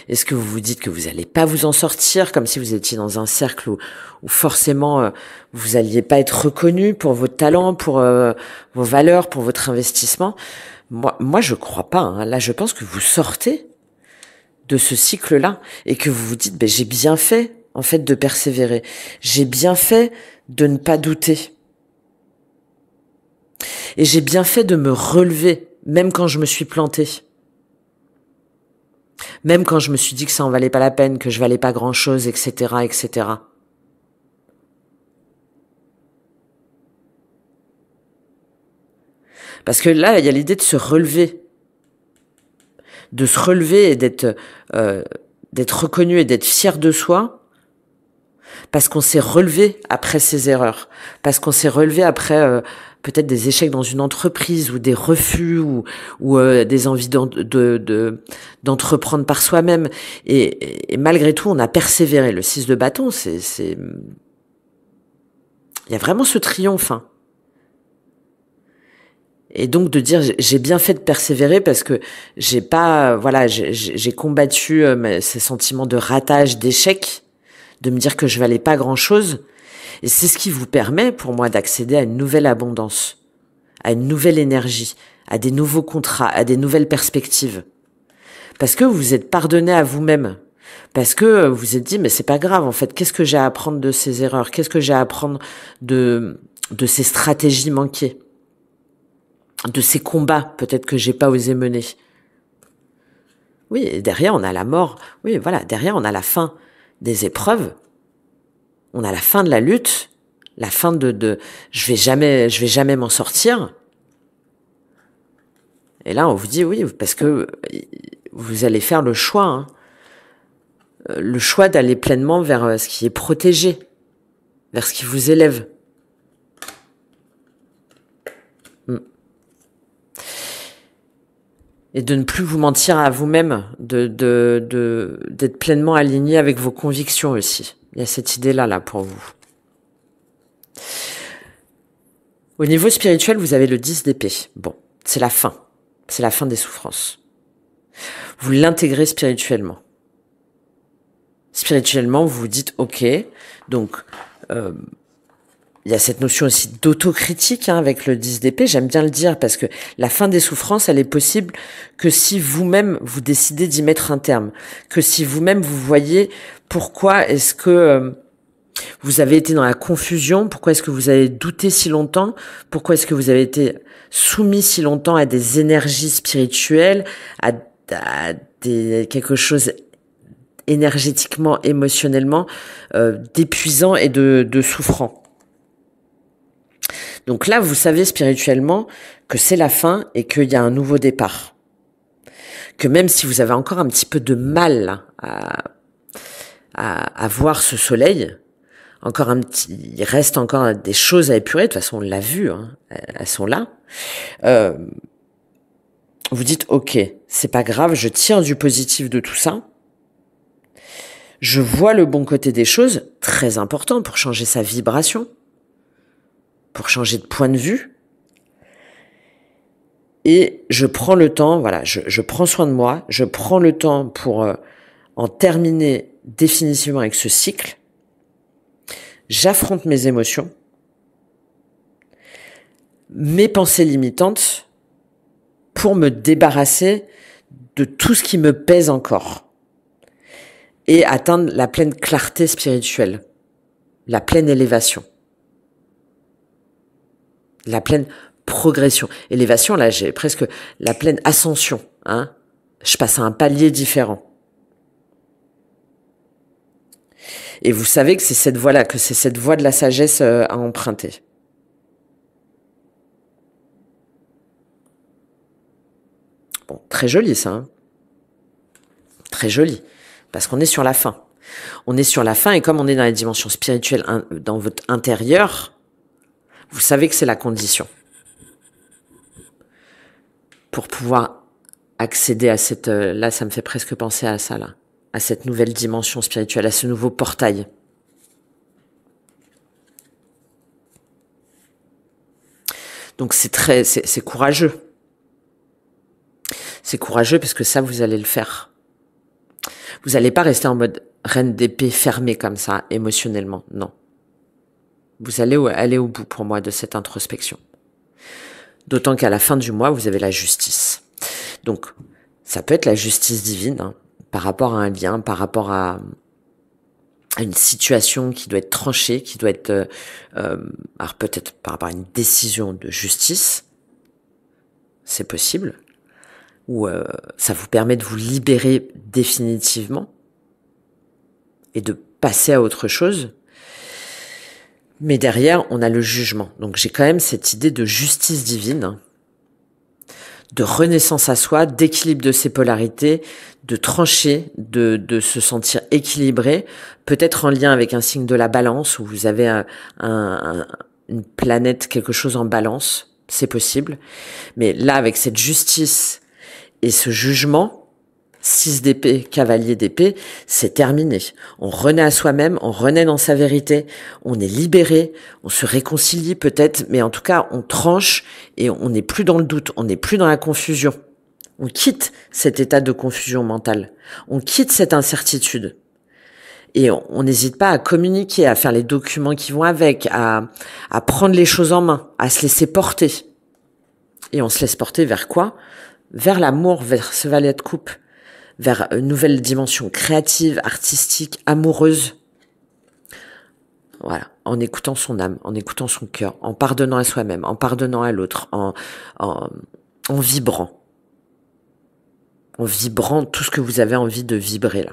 Est-ce que vous vous dites que vous n'allez pas vous en sortir, comme si vous étiez dans un cercle où forcément vous alliez pas être reconnu pour votre talent, pour vos valeurs, pour votre investissement? Moi je crois pas, hein. Là, je pense que vous sortez de ce cycle-là et que vous vous dites, ben, j'ai bien fait, en fait, de persévérer. J'ai bien fait de ne pas douter. Et j'ai bien fait de me relever, même quand je me suis plantée. Même quand je me suis dit que ça en valait pas la peine, que je valais pas grand-chose, etc., etc. Parce que là, il y a l'idée de se relever. De se relever et d'être reconnu et d'être fier de soi. Parce qu'on s'est relevé après ses erreurs. Parce qu'on s'est relevé après peut-être des échecs dans une entreprise ou des refus ou des envies d'entreprendre par soi-même. Et malgré tout, on a persévéré. Le 6 de bâton, il y a vraiment ce triomphe, hein. Et donc de dire j'ai bien fait de persévérer parce que j'ai combattu ces sentiments de ratage, d'échec, de me dire que je valais pas grand-chose. Et c'est ce qui vous permet, pour moi, d'accéder à une nouvelle abondance, à une nouvelle énergie, à des nouveaux contrats, à des nouvelles perspectives. Parce que vous vous êtes pardonné à vous-même. Parce que vous vous êtes dit, mais c'est pas grave, en fait. Qu'est-ce que j'ai à apprendre de ces erreurs? Qu'est-ce que j'ai à apprendre de ces stratégies manquées? De ces combats, peut-être que j'ai pas osé mener? Oui, et derrière, on a la mort. Oui, voilà, derrière, on a la fin des épreuves. On a la fin de la lutte. La fin de je vais jamais m'en sortir. Et là, on vous dit oui, parce que vous allez faire le choix, hein. Le choix d'aller pleinement vers ce qui est protégé, vers ce qui vous élève. Et de ne plus vous mentir à vous-même, d'être pleinement aligné avec vos convictions aussi. Il y a cette idée-là, là, pour vous. Au niveau spirituel, vous avez le 10 d'épée. Bon, c'est la fin. C'est la fin des souffrances. Vous l'intégrez spirituellement. Spirituellement, vous vous dites, ok, donc il y a cette notion aussi d'autocritique avec le 10 d'épée, j'aime bien le dire, parce que la fin des souffrances, elle est possible que si vous-même, vous décidez d'y mettre un terme, que si vous-même, vous voyez pourquoi est-ce que vous avez été dans la confusion, pourquoi est-ce que vous avez douté si longtemps, pourquoi est-ce que vous avez été soumis si longtemps à des énergies spirituelles, à quelque chose énergétiquement, émotionnellement d'épuisant et de souffrant. Donc là, vous savez spirituellement que c'est la fin et qu'il y a un nouveau départ. Que même si vous avez encore un petit peu de mal à voir ce soleil, il reste encore des choses à épurer. De toute façon, on l'a vu, hein, elles sont là. Vous dites, ok, c'est pas grave, je tire du positif de tout ça. Je vois le bon côté des choses, très important pour changer sa vibration, pour changer de point de vue. Et je prends le temps, voilà, je prends soin de moi, je prends le temps pour en terminer définitivement avec ce cycle. J'affronte mes émotions, mes pensées limitantes, pour me débarrasser de tout ce qui me pèse encore et atteindre la pleine clarté spirituelle, la pleine élévation, la pleine progression. Élévation, là, j'ai presque la pleine ascension, hein. Je passe à un palier différent. Et vous savez que c'est cette voie-là, que c'est cette voie de la sagesse à emprunter. Bon, très joli ça, hein. Très joli, parce qu'on est sur la fin. On est sur la fin, et comme on est dans les dimensions spirituelles, dans votre intérieur, vous savez que c'est la condition pour pouvoir accéder à cette... là, ça me fait presque penser à ça, là, à cette nouvelle dimension spirituelle, à ce nouveau portail. Donc c'est courageux. C'est courageux parce que ça, vous allez le faire. Vous n'allez pas rester en mode reine d'épée fermée comme ça, émotionnellement. Non. Vous allez aller au bout, pour moi, de cette introspection. D'autant qu'à la fin du mois, vous avez la justice. Donc, ça peut être la justice divine, hein, par rapport à un lien, par rapport à une situation qui doit être tranchée, qui doit être... alors peut-être par rapport à une décision de justice, c'est possible. Ou ça vous permet de vous libérer définitivement et de passer à autre chose. Mais derrière, on a le jugement. Donc j'ai quand même cette idée de justice divine, de renaissance à soi, d'équilibre de ses polarités, de trancher, de se sentir équilibré, peut-être en lien avec un signe de la balance, où vous avez une planète, quelque chose en balance, c'est possible. Mais là, avec cette justice et ce jugement, 6 d'épée, cavalier d'épée, c'est terminé. On renaît à soi-même, on renaît dans sa vérité, on est libéré, on se réconcilie peut-être, mais en tout cas, on tranche et on n'est plus dans le doute, on n'est plus dans la confusion. On quitte cet état de confusion mentale, on quitte cette incertitude. Et on n'hésite pas à communiquer, à faire les documents qui vont avec, à prendre les choses en main, à se laisser porter. Et on se laisse porter vers quoi ? Vers l'amour, vers ce valet de coupe, vers une nouvelle dimension créative, artistique, amoureuse. Voilà, en écoutant son âme, en écoutant son cœur, en pardonnant à soi-même, en pardonnant à l'autre, en vibrant. En vibrant tout ce que vous avez envie de vibrer là.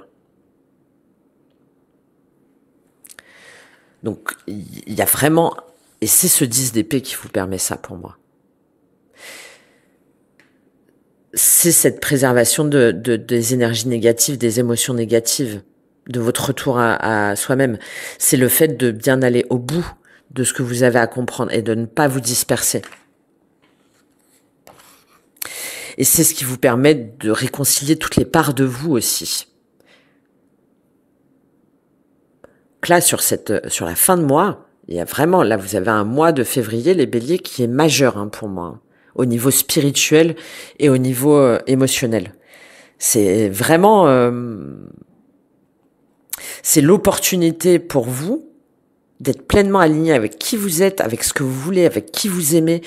Donc, il y a vraiment... Et c'est ce 10 d'épée qui vous permet ça pour moi. C'est cette préservation des énergies négatives, des émotions négatives, de votre retour à soi-même. C'est le fait de bien aller au bout de ce que vous avez à comprendre et de ne pas vous disperser. Et c'est ce qui vous permet de réconcilier toutes les parts de vous aussi. Là, sur la fin de mois, il y a vraiment, là, vous avez un mois de février, les béliers, qui est majeur pour moi, au niveau spirituel et au niveau émotionnel. C'est vraiment... c'est l'opportunité pour vous d'être pleinement aligné avec qui vous êtes, avec ce que vous voulez, avec qui vous aimez,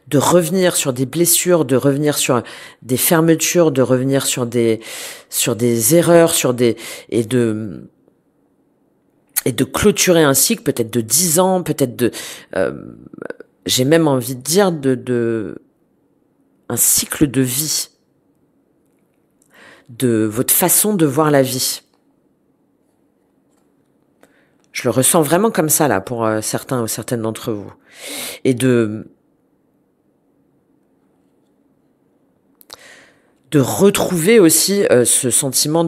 de revenir sur des blessures, de revenir sur des fermetures, de revenir sur des erreurs, et de clôturer un cycle, peut-être de 10 ans, peut-être j'ai même envie de dire un cycle de vie, de votre façon de voir la vie. Je le ressens vraiment comme ça, là, pour certains ou certaines d'entre vous. Et de retrouver aussi ce sentiment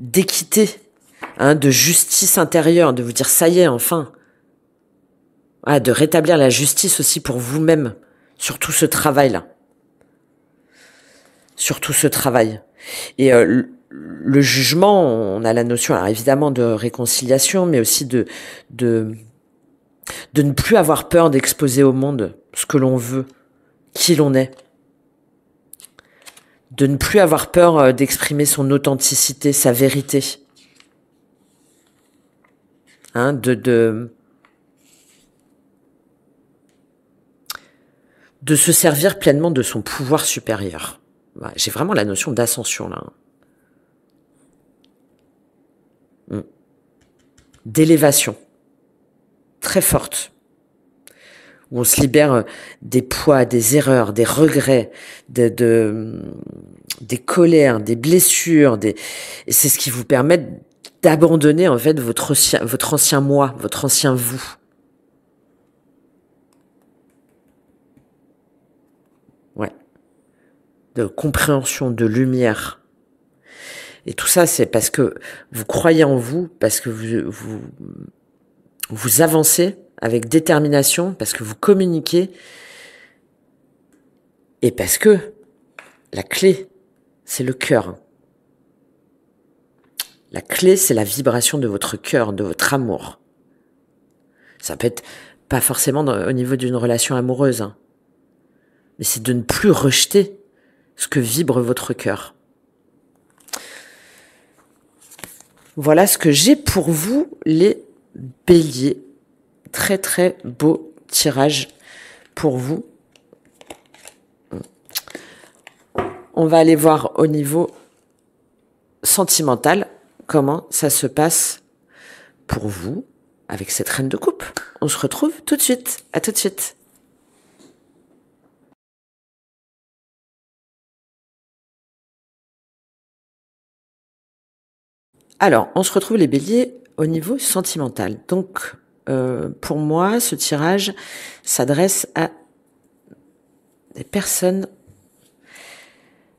d'équité, de justice intérieure, de vous dire ça y est, enfin. De rétablir la justice aussi pour vous-même, sur tout ce travail-là. Sur tout ce travail. Et le jugement, on a la notion, alors évidemment, de réconciliation, mais aussi de ne plus avoir peur d'exposer au monde ce que l'on veut, qui l'on est. De ne plus avoir peur d'exprimer son authenticité, sa vérité. De se servir pleinement de son pouvoir supérieur. J'ai vraiment la notion d'ascension, là. D'élévation. Très forte. Où on se libère des poids, des erreurs, des regrets, des colères, des blessures, et c'est ce qui vous permet d'abandonner, en fait, votre ancien moi, votre ancien vous. Ouais. De compréhension, de lumière. Et tout ça, c'est parce que vous croyez en vous, parce que vous avancez avec détermination, parce que vous communiquez, et parce que la clé, c'est le cœur. La clé, c'est la vibration de votre cœur, de votre amour. Ça peut être pas forcément au niveau d'une relation amoureuse, mais c'est de ne plus rejeter ce que vibre votre cœur. Voilà ce que j'ai pour vous, les béliers. Très très beau tirage pour vous. On va aller voir au niveau sentimental comment ça se passe pour vous avec cette reine de coupe. On se retrouve tout de suite. À tout de suite. Alors, on se retrouve les béliers au niveau sentimental. Donc, pour moi, ce tirage s'adresse à des personnes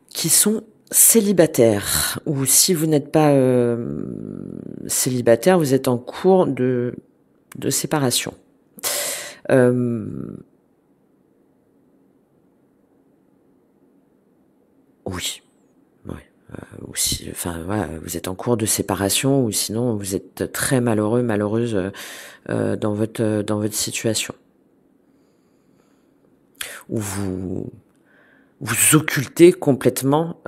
qui sont célibataires. Ou si vous n'êtes pas célibataire, vous êtes en cours de séparation. Oui. Ou si, vous êtes en cours de séparation, ou sinon vous êtes très malheureux, malheureuse dans votre situation, où vous occultez complètement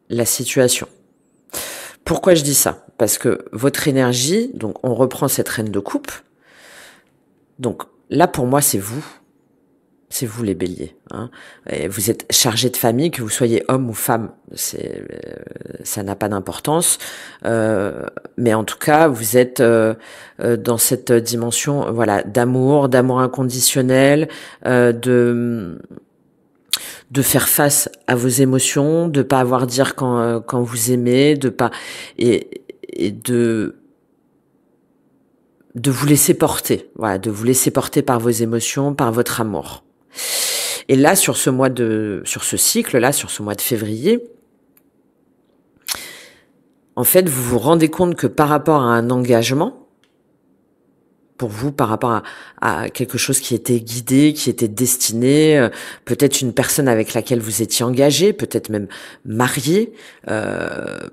la situation. Pourquoi je dis ça? Parce que votre énergie, donc on reprend cette reine de coupe, donc là pour moi c'est vous. C'est vous les béliers. Hein. Et vous êtes chargé de famille, que vous soyez homme ou femme, ça n'a pas d'importance. Mais en tout cas, vous êtes dans cette dimension, voilà, d'amour inconditionnel, de faire face à vos émotions, de pas avoir à dire quand vous aimez, de pas et de vous laisser porter, voilà, de vous laisser porter par vos émotions, par votre amour. Et là, sur ce cycle-là, sur ce mois de février, en fait, vous vous rendez compte que par rapport à un engagement, pour vous, par rapport à quelque chose qui était guidé, qui était destiné, peut-être une personne avec laquelle vous étiez engagé, peut-être même marié, ben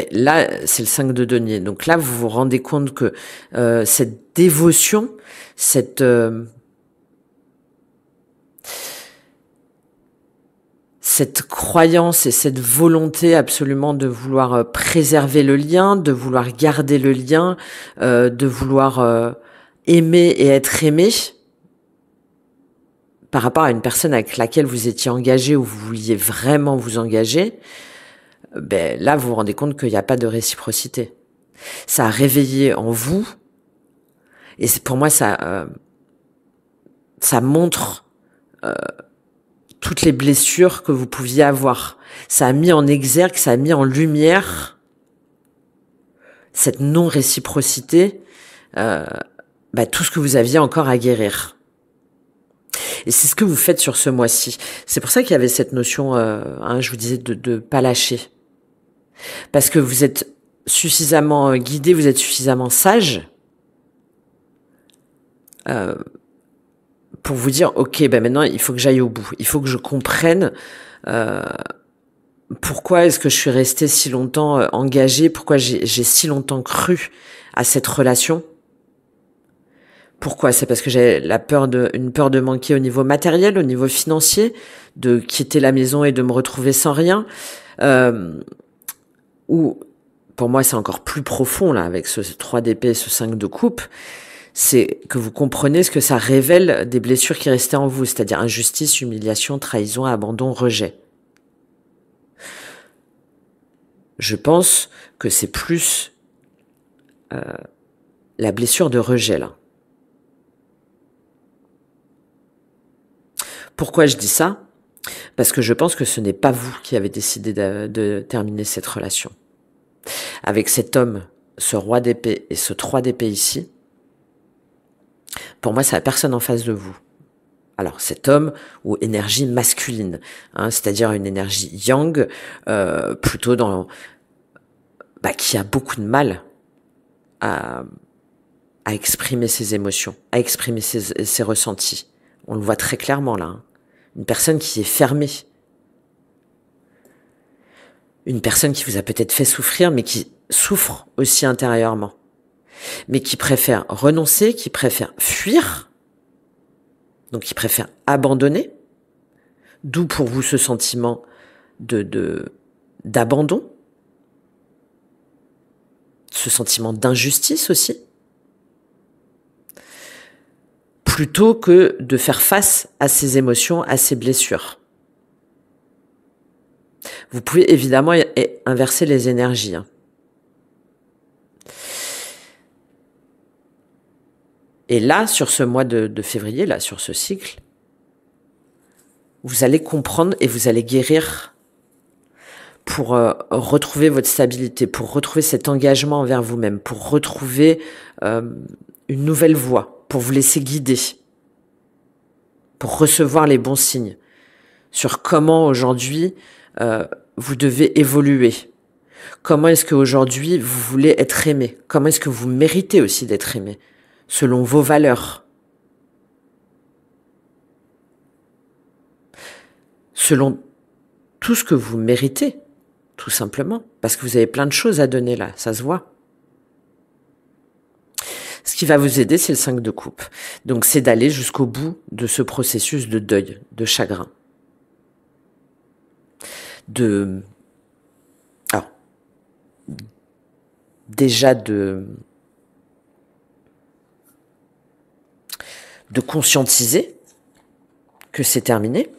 là, c'est le 5 de denier. Donc là, vous vous rendez compte que cette dévotion, cette croyance et cette volonté absolument de vouloir préserver le lien, de vouloir garder le lien, de vouloir aimer et être aimé par rapport à une personne avec laquelle vous étiez engagé ou vous vouliez vraiment vous engager, ben là vous vous rendez compte qu'il n'y a pas de réciprocité. Ça a réveillé en vous, et pour moi ça montre toutes les blessures que vous pouviez avoir. Ça a mis en exergue, ça a mis en lumière cette non-réciprocité, tout ce que vous aviez encore à guérir. Et c'est ce que vous faites sur ce mois-ci. C'est pour ça qu'il y avait cette notion, je vous disais, de pas lâcher. Parce que vous êtes suffisamment guidé, vous êtes suffisamment sage pour vous dire, ok, maintenant il faut que j'aille au bout. Il faut que je comprenne pourquoi est-ce que je suis restée si longtemps engagée, pourquoi j'ai si longtemps cru à cette relation. Pourquoi? C'est parce que j'ai une peur de manquer au niveau matériel, au niveau financier, de quitter la maison et de me retrouver sans rien. Ou pour moi c'est encore plus profond là, avec ce 3 d'épée, ce 5 de coupe, c'est que vous comprenez ce que ça révèle des blessures qui restaient en vous, c'est-à-dire injustice, humiliation, trahison, abandon, rejet. Je pense que c'est plus la blessure de rejet là. Pourquoi je dis ça? Parce que je pense que ce n'est pas vous qui avez décidé de terminer cette relation. Avec cet homme, ce roi d'épée et ce 3 d'épée ici, pour moi, c'est la personne en face de vous. Alors, cet homme ou énergie masculine, c'est-à-dire une énergie yang, plutôt qui a beaucoup de mal à exprimer ses émotions, à exprimer ses ressentis. On le voit très clairement là. Une personne qui est fermée. Une personne qui vous a peut-être fait souffrir, mais qui souffre aussi intérieurement. Mais qui préfère renoncer, qui préfère fuir, donc qui préfère abandonner. D'où pour vous ce sentiment d'abandon, ce sentiment d'injustice aussi, plutôt que de faire face à ses émotions, à ses blessures. Vous pouvez évidemment inverser les énergies. Et là, sur ce mois de février, là, sur ce cycle, vous allez comprendre et vous allez guérir pour retrouver votre stabilité, pour retrouver cet engagement envers vous-même, pour retrouver une nouvelle voie, pour vous laisser guider, pour recevoir les bons signes sur comment aujourd'hui vous devez évoluer. Comment est-ce qu'aujourd'hui vous voulez être aimé? Comment est-ce que vous méritez aussi d'être aimé selon vos valeurs? Selon tout ce que vous méritez, tout simplement. Parce que vous avez plein de choses à donner là, ça se voit. Ce qui va vous aider, c'est le 5 de coupe. Donc c'est d'aller jusqu'au bout de ce processus de deuil, de chagrin. Alors, déjà de conscientiser que c'est terminé,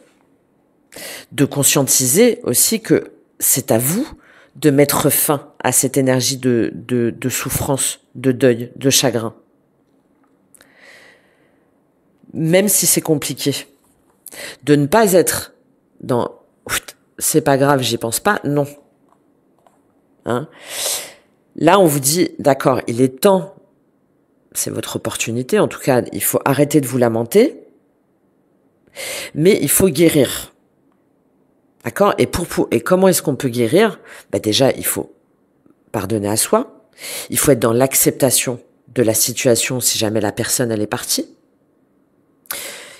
de conscientiser aussi que c'est à vous de mettre fin à cette énergie de souffrance, de deuil, de chagrin. Même si c'est compliqué. De ne pas être dans « c'est pas grave, j'y pense pas », non. Hein? Là, on vous dit « d'accord, il est temps, c'est votre opportunité, en tout cas, il faut arrêter de vous lamenter, mais il faut guérir. » D'accord? Et comment est-ce qu'on peut guérir? Déjà, il faut pardonner à soi. Il faut être dans l'acceptation de la situation si jamais la personne, elle est partie.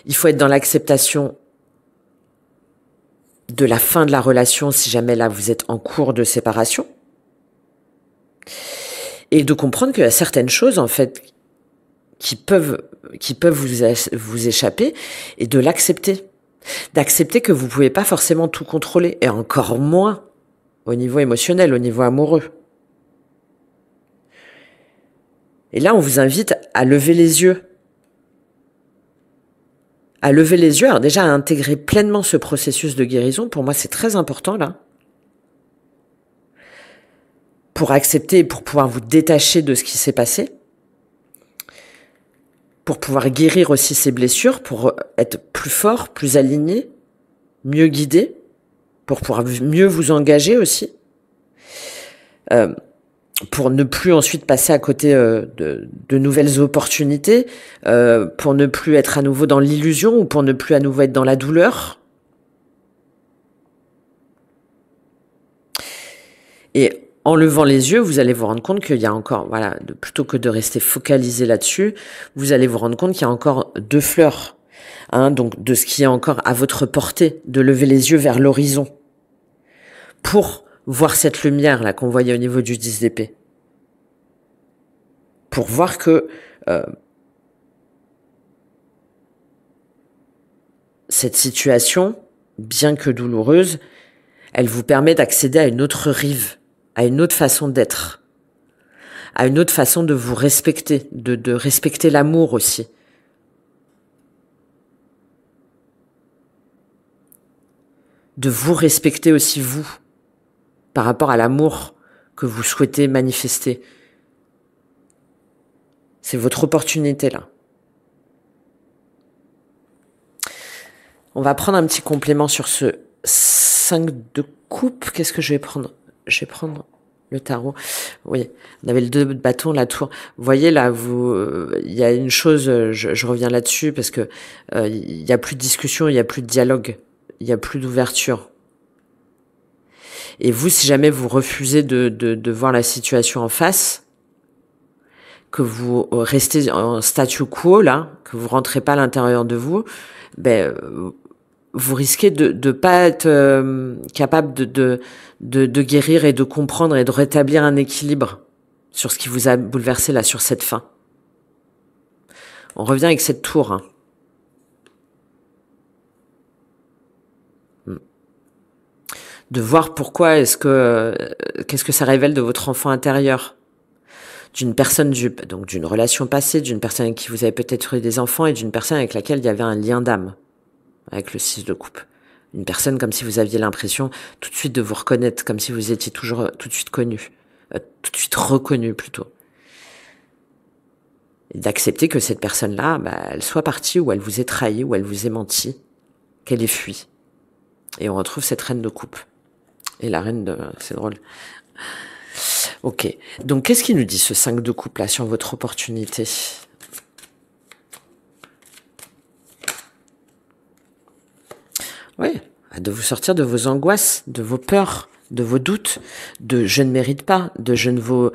Il faut être dans l'acceptation de la fin de la relation si jamais là, vous êtes en cours de séparation. Et de comprendre qu'il y a certaines choses, en fait, qui peuvent vous échapper et de l'accepter. D'accepter que vous pouvez pas forcément tout contrôler, et encore moins au niveau émotionnel, au niveau amoureux. Et là, on vous invite à lever les yeux. À lever les yeux, alors déjà à intégrer pleinement ce processus de guérison. Pour moi, c'est très important là. Pour accepter et pour pouvoir vous détacher de ce qui s'est passé. Pour pouvoir guérir aussi ces blessures, pour être plus fort, plus aligné, mieux guidé, pour pouvoir mieux vous engager aussi, pour ne plus ensuite passer à côté de nouvelles opportunités, pour ne plus être à nouveau dans l'illusion ou pour ne plus à nouveau être dans la douleur. Et en levant les yeux, vous allez vous rendre compte qu'il y a encore, voilà, plutôt que de rester focalisé là-dessus, vous allez vous rendre compte qu'il y a encore 2 fleurs, hein, donc de ce qui est encore à votre portée, de lever les yeux vers l'horizon, pour voir cette lumière là qu'on voyait au niveau du 10 d'épée, pour voir que cette situation, bien que douloureuse, elle vous permet d'accéder à une autre rive, à une autre façon d'être, à une autre façon de vous respecter, de respecter l'amour aussi. De vous respecter aussi vous, par rapport à l'amour que vous souhaitez manifester. C'est votre opportunité là. On va prendre un petit complément sur ce 5 de coupe. Qu'est-ce que je vais prendre? Je vais prendre le tarot. Oui, on avait le 2 de bâton, la tour. Vous voyez là, il y a une chose, je reviens là-dessus parce que il y a plus de discussion, il y a plus de dialogue, il y a plus d'ouverture. Et vous, si jamais vous refusez de voir la situation en face, que vous restez en statu quo là, que vous rentrez pas à l'intérieur de vous, vous risquez de pas être capable de guérir et de comprendre et de rétablir un équilibre sur ce qui vous a bouleversé là, sur cette fin. On revient avec cette tour. Hein. De voir pourquoi qu'est-ce que ça révèle de votre enfant intérieur, d'une personne, donc d'une relation passée, d'une personne avec qui vous avez peut-être eu des enfants et d'une personne avec laquelle il y avait un lien d'âme. Avec le 6 de coupe. Une personne comme si vous aviez l'impression tout de suite de vous reconnaître, comme si vous étiez toujours tout de suite connu, tout de suite reconnu plutôt. Et d'accepter que cette personne-là, elle soit partie ou elle vous ait trahi ou elle vous ait menti, qu'elle ait fui. Et on retrouve cette reine de coupe. Et la reine de... c'est drôle. Ok. Donc qu'est-ce qu'il nous dit ce 5 de coupe là sur votre opportunité ? Oui, de vous sortir de vos angoisses, de vos peurs, de vos doutes, de je ne mérite pas, de je ne vaux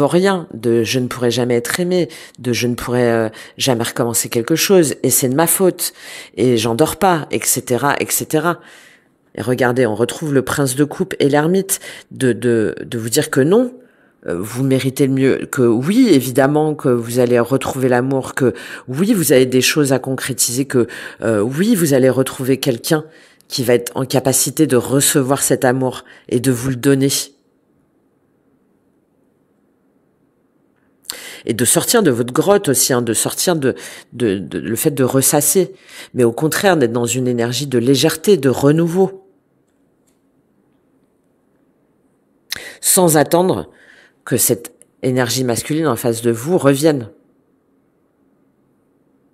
rien, de je ne pourrai jamais être aimé, de je ne pourrai jamais recommencer quelque chose, et c'est de ma faute, et j'en dors pas, etc., etc. Et regardez, on retrouve le prince de coupe et l'ermite, de vous dire que non, vous méritez le mieux, que oui, évidemment, que vous allez retrouver l'amour, que oui, vous avez des choses à concrétiser, que oui, vous allez retrouver quelqu'un qui va être en capacité de recevoir cet amour et de vous le donner. Et de sortir de votre grotte aussi, hein, de sortir de le fait de ressasser. Mais au contraire, d'être dans une énergie de légèreté, de renouveau. Sans attendre que cette énergie masculine en face de vous revienne.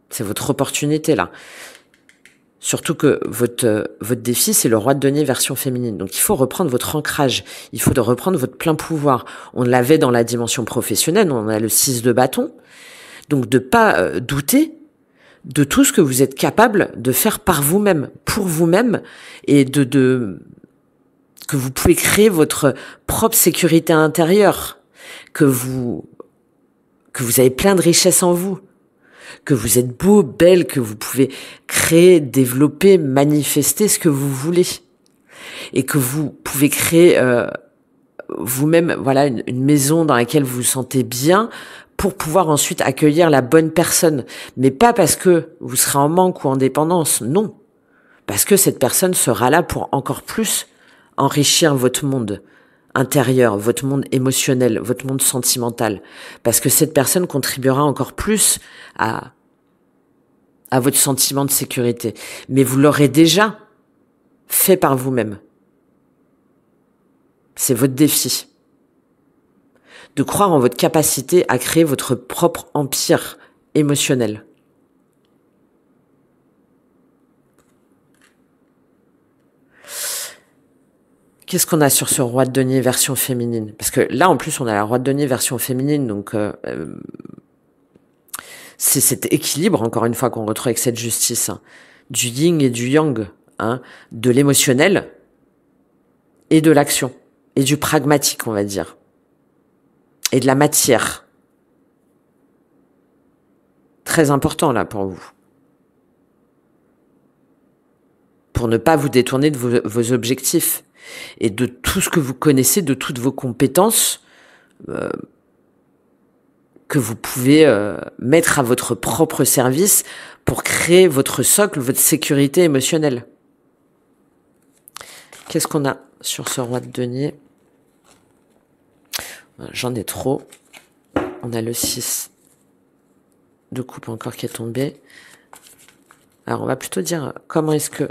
C'est votre opportunité, là. Surtout que votre défi, c'est le roi de denier version féminine. Donc, il faut reprendre votre ancrage. Il faut reprendre votre plein pouvoir. On l'avait dans la dimension professionnelle. On a le 6 de bâton. Donc, de pas douter de tout ce que vous êtes capable de faire par vous-même, pour vous-même, et que vous pouvez créer votre propre sécurité intérieure, que vous avez plein de richesses en vous, que vous êtes beau, belle, que vous pouvez créer, développer, manifester ce que vous voulez, et que vous pouvez créer vous-même, voilà, une maison dans laquelle vous vous sentez bien, pour pouvoir ensuite accueillir la bonne personne. Mais pas parce que vous serez en manque ou en dépendance, non. Parce que cette personne sera là pour encore plus enrichir votre monde intérieur, votre monde émotionnel, votre monde sentimental. Parce que cette personne contribuera encore plus à votre sentiment de sécurité. Mais vous l'aurez déjà fait par vous-même. C'est votre défi. De croire en votre capacité à créer votre propre empire émotionnel. Qu'est-ce qu'on a sur ce roi de denier version féminine? Parce que là, en plus, on a la roi de denier version féminine, donc c'est cet équilibre, encore une fois, qu'on retrouve avec cette justice, hein, du yin et du yang, hein, de l'émotionnel et de l'action, et du pragmatique, on va dire, et de la matière. Très important, là, pour vous. Pour ne pas vous détourner de vos objectifs. Et de tout ce que vous connaissez, de toutes vos compétences que vous pouvez mettre à votre propre service pour créer votre socle, votre sécurité émotionnelle. Qu'est-ce qu'on a sur ce roi de denier? J'en ai trop. On a le 6 de coupe encore qui est tombé. Alors on va plutôt dire comment est-ce que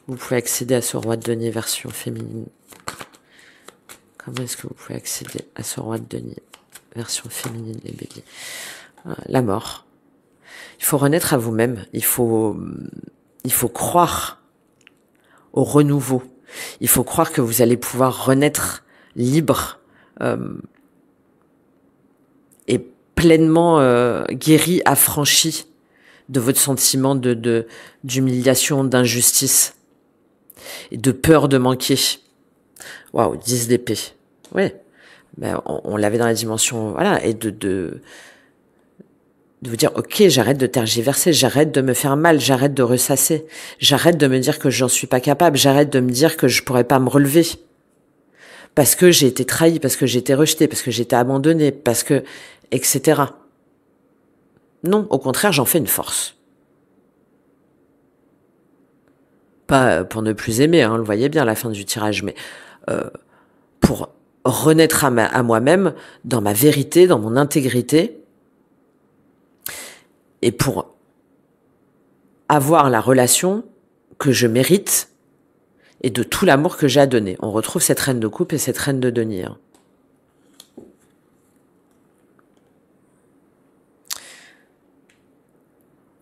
vous pouvez accéder à ce roi de denier version féminine. Comment est-ce que vous pouvez accéder à ce roi de denier version féminine, les béliers? La mort. Il faut renaître à vous-même. Il faut croire au renouveau. Il faut croire que vous allez pouvoir renaître libre et pleinement guéri, affranchi de votre sentiment d'humiliation, d'injustice et de peur de manquer. Waouh, 10 d'épée. Ouais. Ben, on l'avait dans la dimension, voilà, et de vous dire, ok, j'arrête de tergiverser, j'arrête de me faire mal, j'arrête de ressasser, j'arrête de me dire que j'en suis pas capable, j'arrête de me dire que je pourrais pas me relever. Parce que j'ai été trahi, parce que j'ai été rejeté, parce que j'ai été abandonné, parce que, etc. Non, au contraire, j'en fais une force. Pas pour ne plus aimer, hein, le voyez bien à la fin du tirage, mais pour renaître à moi-même dans ma vérité, dans mon intégrité, et pour avoir la relation que je mérite et de tout l'amour que j'ai à donner. On retrouve cette reine de coupe et cette reine de denier.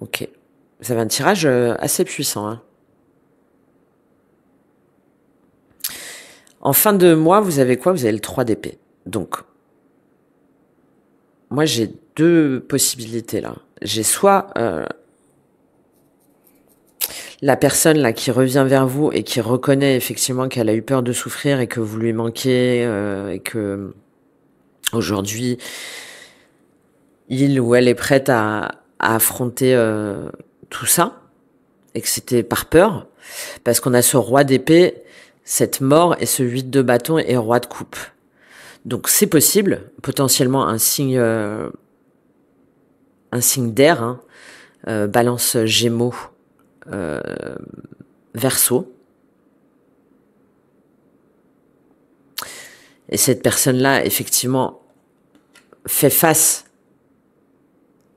Ok. Vous avez un tirage assez puissant, hein. En fin de mois, vous avez quoi? Vous avez le 3 d'épée. Donc, moi, j'ai deux possibilités là. J'ai soit la personne là qui revient vers vous et qui reconnaît effectivement qu'elle a eu peur de souffrir et que vous lui manquez et que aujourd'hui, il ou elle est prête à affronter tout ça et que c'était par peur. Parce qu'on a ce roi d'épée, cette mort et ce 8 de bâton et roi de coupe. Donc c'est possible, potentiellement un signe d'air, hein, balance Gémeaux, Verseau. Et cette personne-là, effectivement, fait face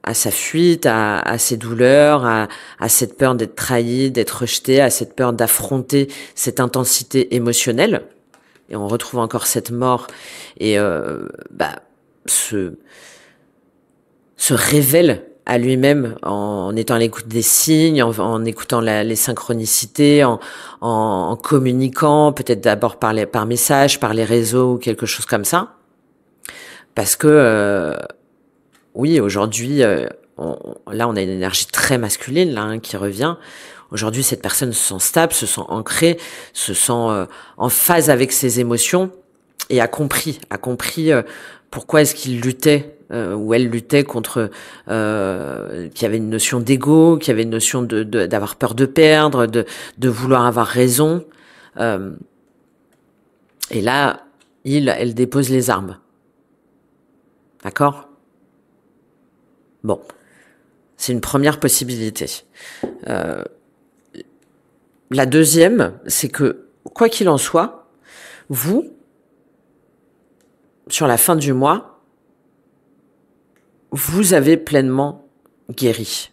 à sa fuite, à ses douleurs, à cette peur d'être trahi, d'être rejeté, à cette peur d'affronter cette intensité émotionnelle. Et on retrouve encore cette mort et se révèle à lui-même en étant à l'écoute des signes, en écoutant les synchronicités, en communiquant, peut-être d'abord par message, par les réseaux ou quelque chose comme ça. Parce que oui, aujourd'hui, là, on a une énergie très masculine là qui revient. Aujourd'hui, cette personne se sent stable, se sent ancrée, se sent en phase avec ses émotions et a compris pourquoi est-ce qu'il luttait ou elle luttait contre qu'il y avait une notion d'ego, qu'il y avait une notion d'avoir peur de perdre, de vouloir avoir raison. Et là, elle dépose les armes. D'accord ? Bon, c'est une première possibilité. La deuxième, c'est que, quoi qu'il en soit, vous, sur la fin du mois, vous avez pleinement guéri.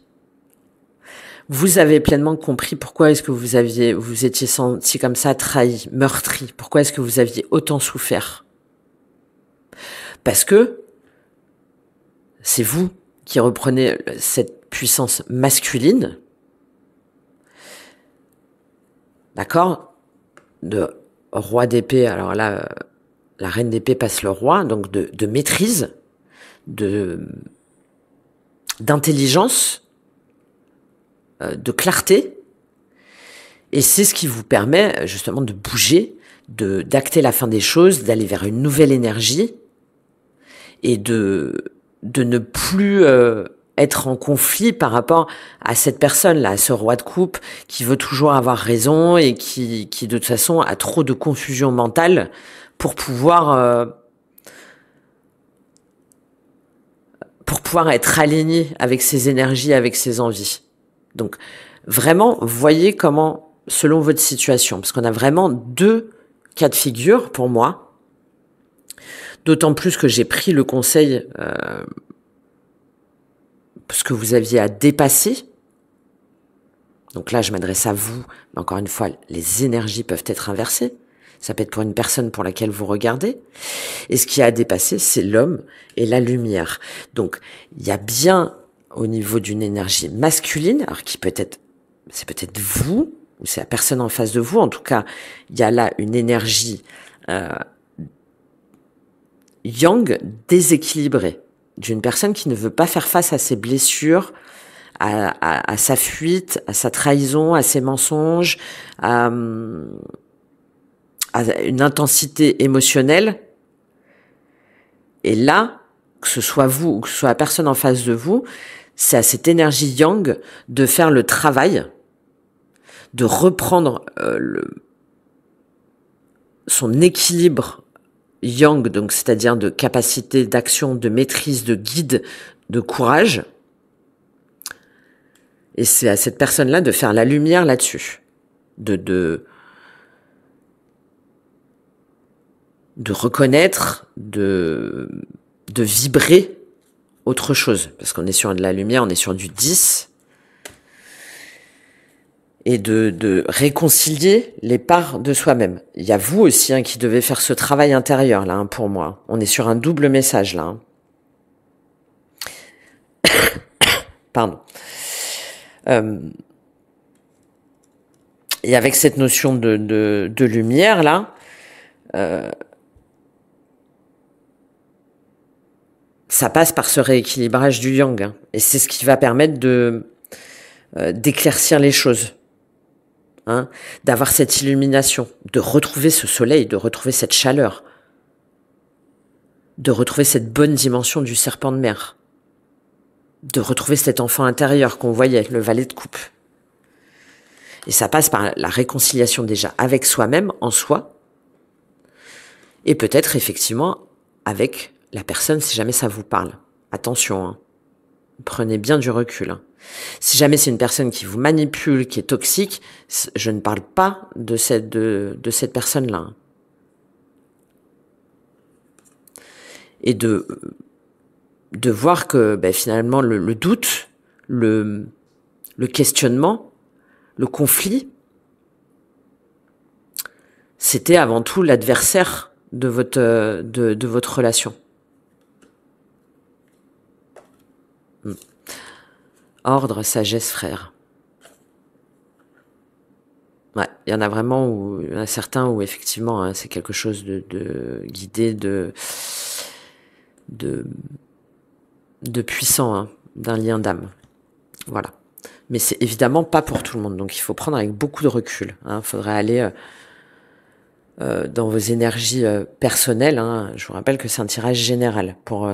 Vous avez pleinement compris pourquoi est-ce que vous étiez senti comme ça, trahi, meurtri. Pourquoi est-ce que vous aviez autant souffert? Parce que c'est vous qui reprenez cette puissance masculine, d'accord, de roi d'épée. Alors là, la reine d'épée passe le roi, donc de maîtrise, d'intelligence, de clarté. Et c'est ce qui vous permet justement de bouger, d'acter la fin des choses, d'aller vers une nouvelle énergie et de ne plus être en conflit par rapport à cette personne-là, à ce roi de coupe qui veut toujours avoir raison et qui de toute façon a trop de confusion mentale pour pouvoir être aligné avec ses énergies, avec ses envies. Donc vraiment, voyez comment, selon votre situation, parce qu'on a vraiment deux cas de figure pour moi, d'autant plus que j'ai pris le conseil ce que vous aviez à dépasser. Donc là, je m'adresse à vous, mais encore une fois, les énergies peuvent être inversées. Ça peut être pour une personne pour laquelle vous regardez. Et ce qui a à dépasser, c'est l'homme et la lumière. Donc, il y a bien, au niveau d'une énergie masculine, alors c'est peut-être vous, ou c'est la personne en face de vous. En tout cas, il y a là une énergie yang déséquilibrée, d'une personne qui ne veut pas faire face à ses blessures, à sa fuite, à sa trahison, à ses mensonges, à une intensité émotionnelle. Et là, que ce soit vous ou que ce soit la personne en face de vous, c'est à cette énergie yang de faire le travail, de reprendre son équilibre yang, donc c'est-à-dire de capacité d'action, de maîtrise, de guide, de courage. Et c'est à cette personne-là de faire la lumière là-dessus, de reconnaître, de vibrer autre chose, parce qu'on est sur de la lumière, on est sur du 10, et de réconcilier les parts de soi-même. Il y a vous aussi qui devez faire ce travail intérieur là, pour moi. On est sur un double message là. Pardon. Et avec cette notion de lumière là, ça passe par ce rééquilibrage du yang, et c'est ce qui va permettre d'éclaircir les choses. D'avoir cette illumination, de retrouver ce soleil, de retrouver cette chaleur, de retrouver cette bonne dimension du serpent de mer, de retrouver cet enfant intérieur qu'on voyait, le valet de coupe. Et ça passe par la réconciliation déjà avec soi-même, en soi, et peut-être effectivement avec la personne si jamais ça vous parle. Attention, prenez bien du recul. Si jamais c'est une personne qui vous manipule, qui est toxique, je ne parle pas de cette personne-là. Et de de voir que finalement le doute, le questionnement, le conflit, c'était avant tout l'adversaire de votre relation. Ordre, sagesse, frère. Ouais, il y en a vraiment où, il y en a certains où effectivement c'est quelque chose de guidé, de puissant, d'un lien d'âme. Voilà. Mais c'est évidemment pas pour tout le monde, donc il faut prendre avec beaucoup de recul. Il faudrait aller dans vos énergies personnelles. Je vous rappelle que c'est un tirage général pour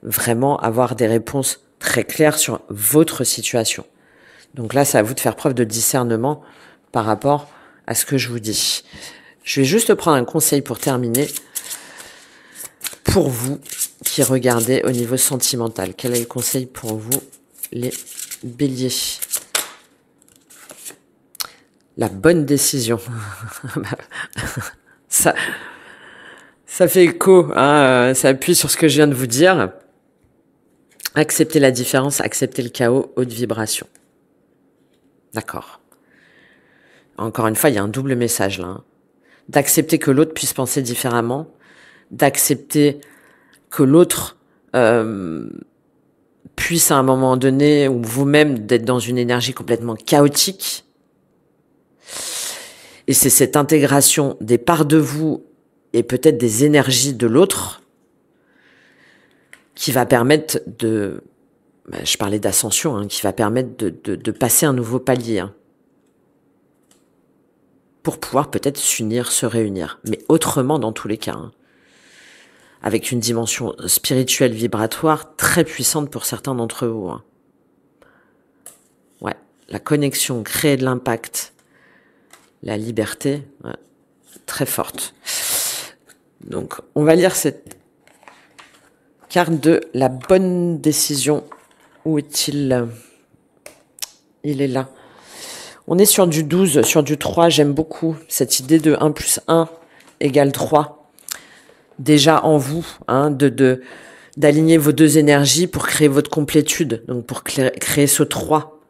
vraiment avoir des réponses très claires sur votre situation. Donc là, c'est à vous de faire preuve de discernement par rapport à ce que je vous dis. Je vais juste prendre un conseil pour terminer. Pour vous qui regardez au niveau sentimental, quel est le conseil pour vous, les béliers? La bonne décision. Ça fait écho, ça appuie sur ce que je viens de vous dire. Accepter la différence, accepter le chaos, haute vibration. D'accord. Encore une fois, il y a un double message là. D'accepter que l'autre puisse penser différemment, d'accepter que l'autre puisse à un moment donné, ou vous-même, d'être dans une énergie complètement chaotique. Et c'est cette intégration des parts de vous et peut-être des énergies de l'autre qui va permettre de... je parlais d'ascension, qui va permettre de passer un nouveau palier. Pour pouvoir peut-être s'unir, se réunir. Mais autrement dans tous les cas. Avec une dimension spirituelle vibratoire très puissante pour certains d'entre vous. Ouais, la connexion, créer de l'impact, la liberté, très forte. Donc, on va lire cette carte de la bonne décision. Où est-il? Il est là. On est sur du 12, sur du 3. J'aime beaucoup cette idée de 1 plus 1 égale 3. Déjà en vous, d'aligner vos deux énergies pour créer votre complétude. Donc, pour créer ce 3.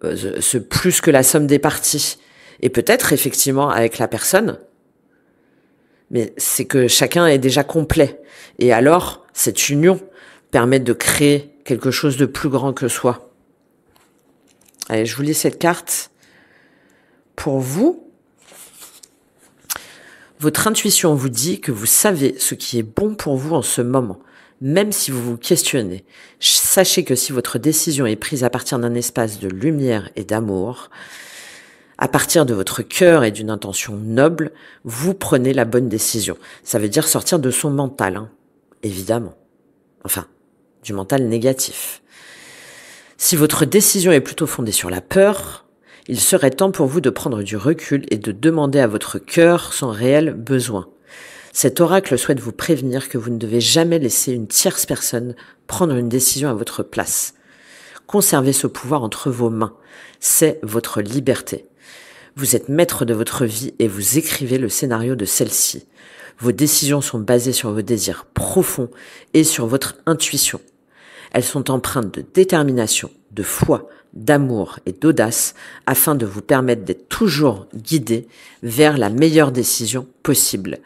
Ce plus que la somme des parties. Et peut-être, effectivement, avec la personne, mais c'est que chacun est déjà complet. Et alors, cette union permet de créer quelque chose de plus grand que soi. Allez, je vous lis cette carte. Pour vous, votre intuition vous dit que vous savez ce qui est bon pour vous en ce moment, même si vous vous questionnez. Sachez que si votre décision est prise à partir d'un espace de lumière et d'amour, à partir de votre cœur et d'une intention noble, vous prenez la bonne décision. Ça veut dire sortir de son mental, évidemment. Enfin, du mental négatif. Si votre décision est plutôt fondée sur la peur, il serait temps pour vous de prendre du recul et de demander à votre cœur son réel besoin. Cet oracle souhaite vous prévenir que vous ne devez jamais laisser une tierce personne prendre une décision à votre place. Conservez ce pouvoir entre vos mains. C'est votre liberté. Vous êtes maître de votre vie et vous écrivez le scénario de celle-ci. Vos décisions sont basées sur vos désirs profonds et sur votre intuition. Elles sont empreintes de détermination, de foi, d'amour et d'audace afin de vous permettre d'être toujours guidé vers la meilleure décision possible.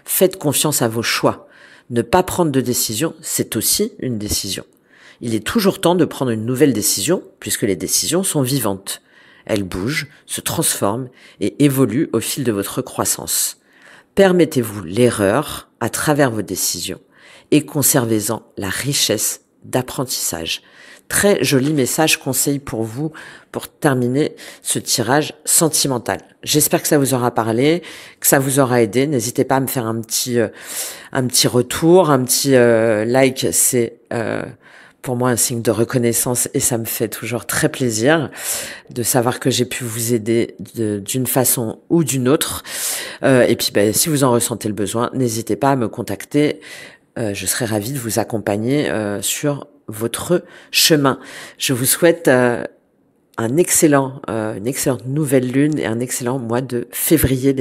Faites confiance à vos choix. Ne pas prendre de décision, c'est aussi une décision. Il est toujours temps de prendre une nouvelle décision puisque les décisions sont vivantes. Elles bougent, se transforment et évoluent au fil de votre croissance. Permettez-vous l'erreur à travers vos décisions et conservez-en la richesse d'apprentissage. Très joli message, conseil pour vous pour terminer ce tirage sentimental. J'espère que ça vous aura parlé, que ça vous aura aidé. N'hésitez pas à me faire un petit retour, un petit like. C'est pour moi un signe de reconnaissance et ça me fait toujours très plaisir de savoir que j'ai pu vous aider d'une façon ou d'une autre. Et puis si vous en ressentez le besoin, n'hésitez pas à me contacter. Je serai ravie de vous accompagner sur votre chemin. Je vous souhaite une excellente nouvelle lune et un excellent mois de février.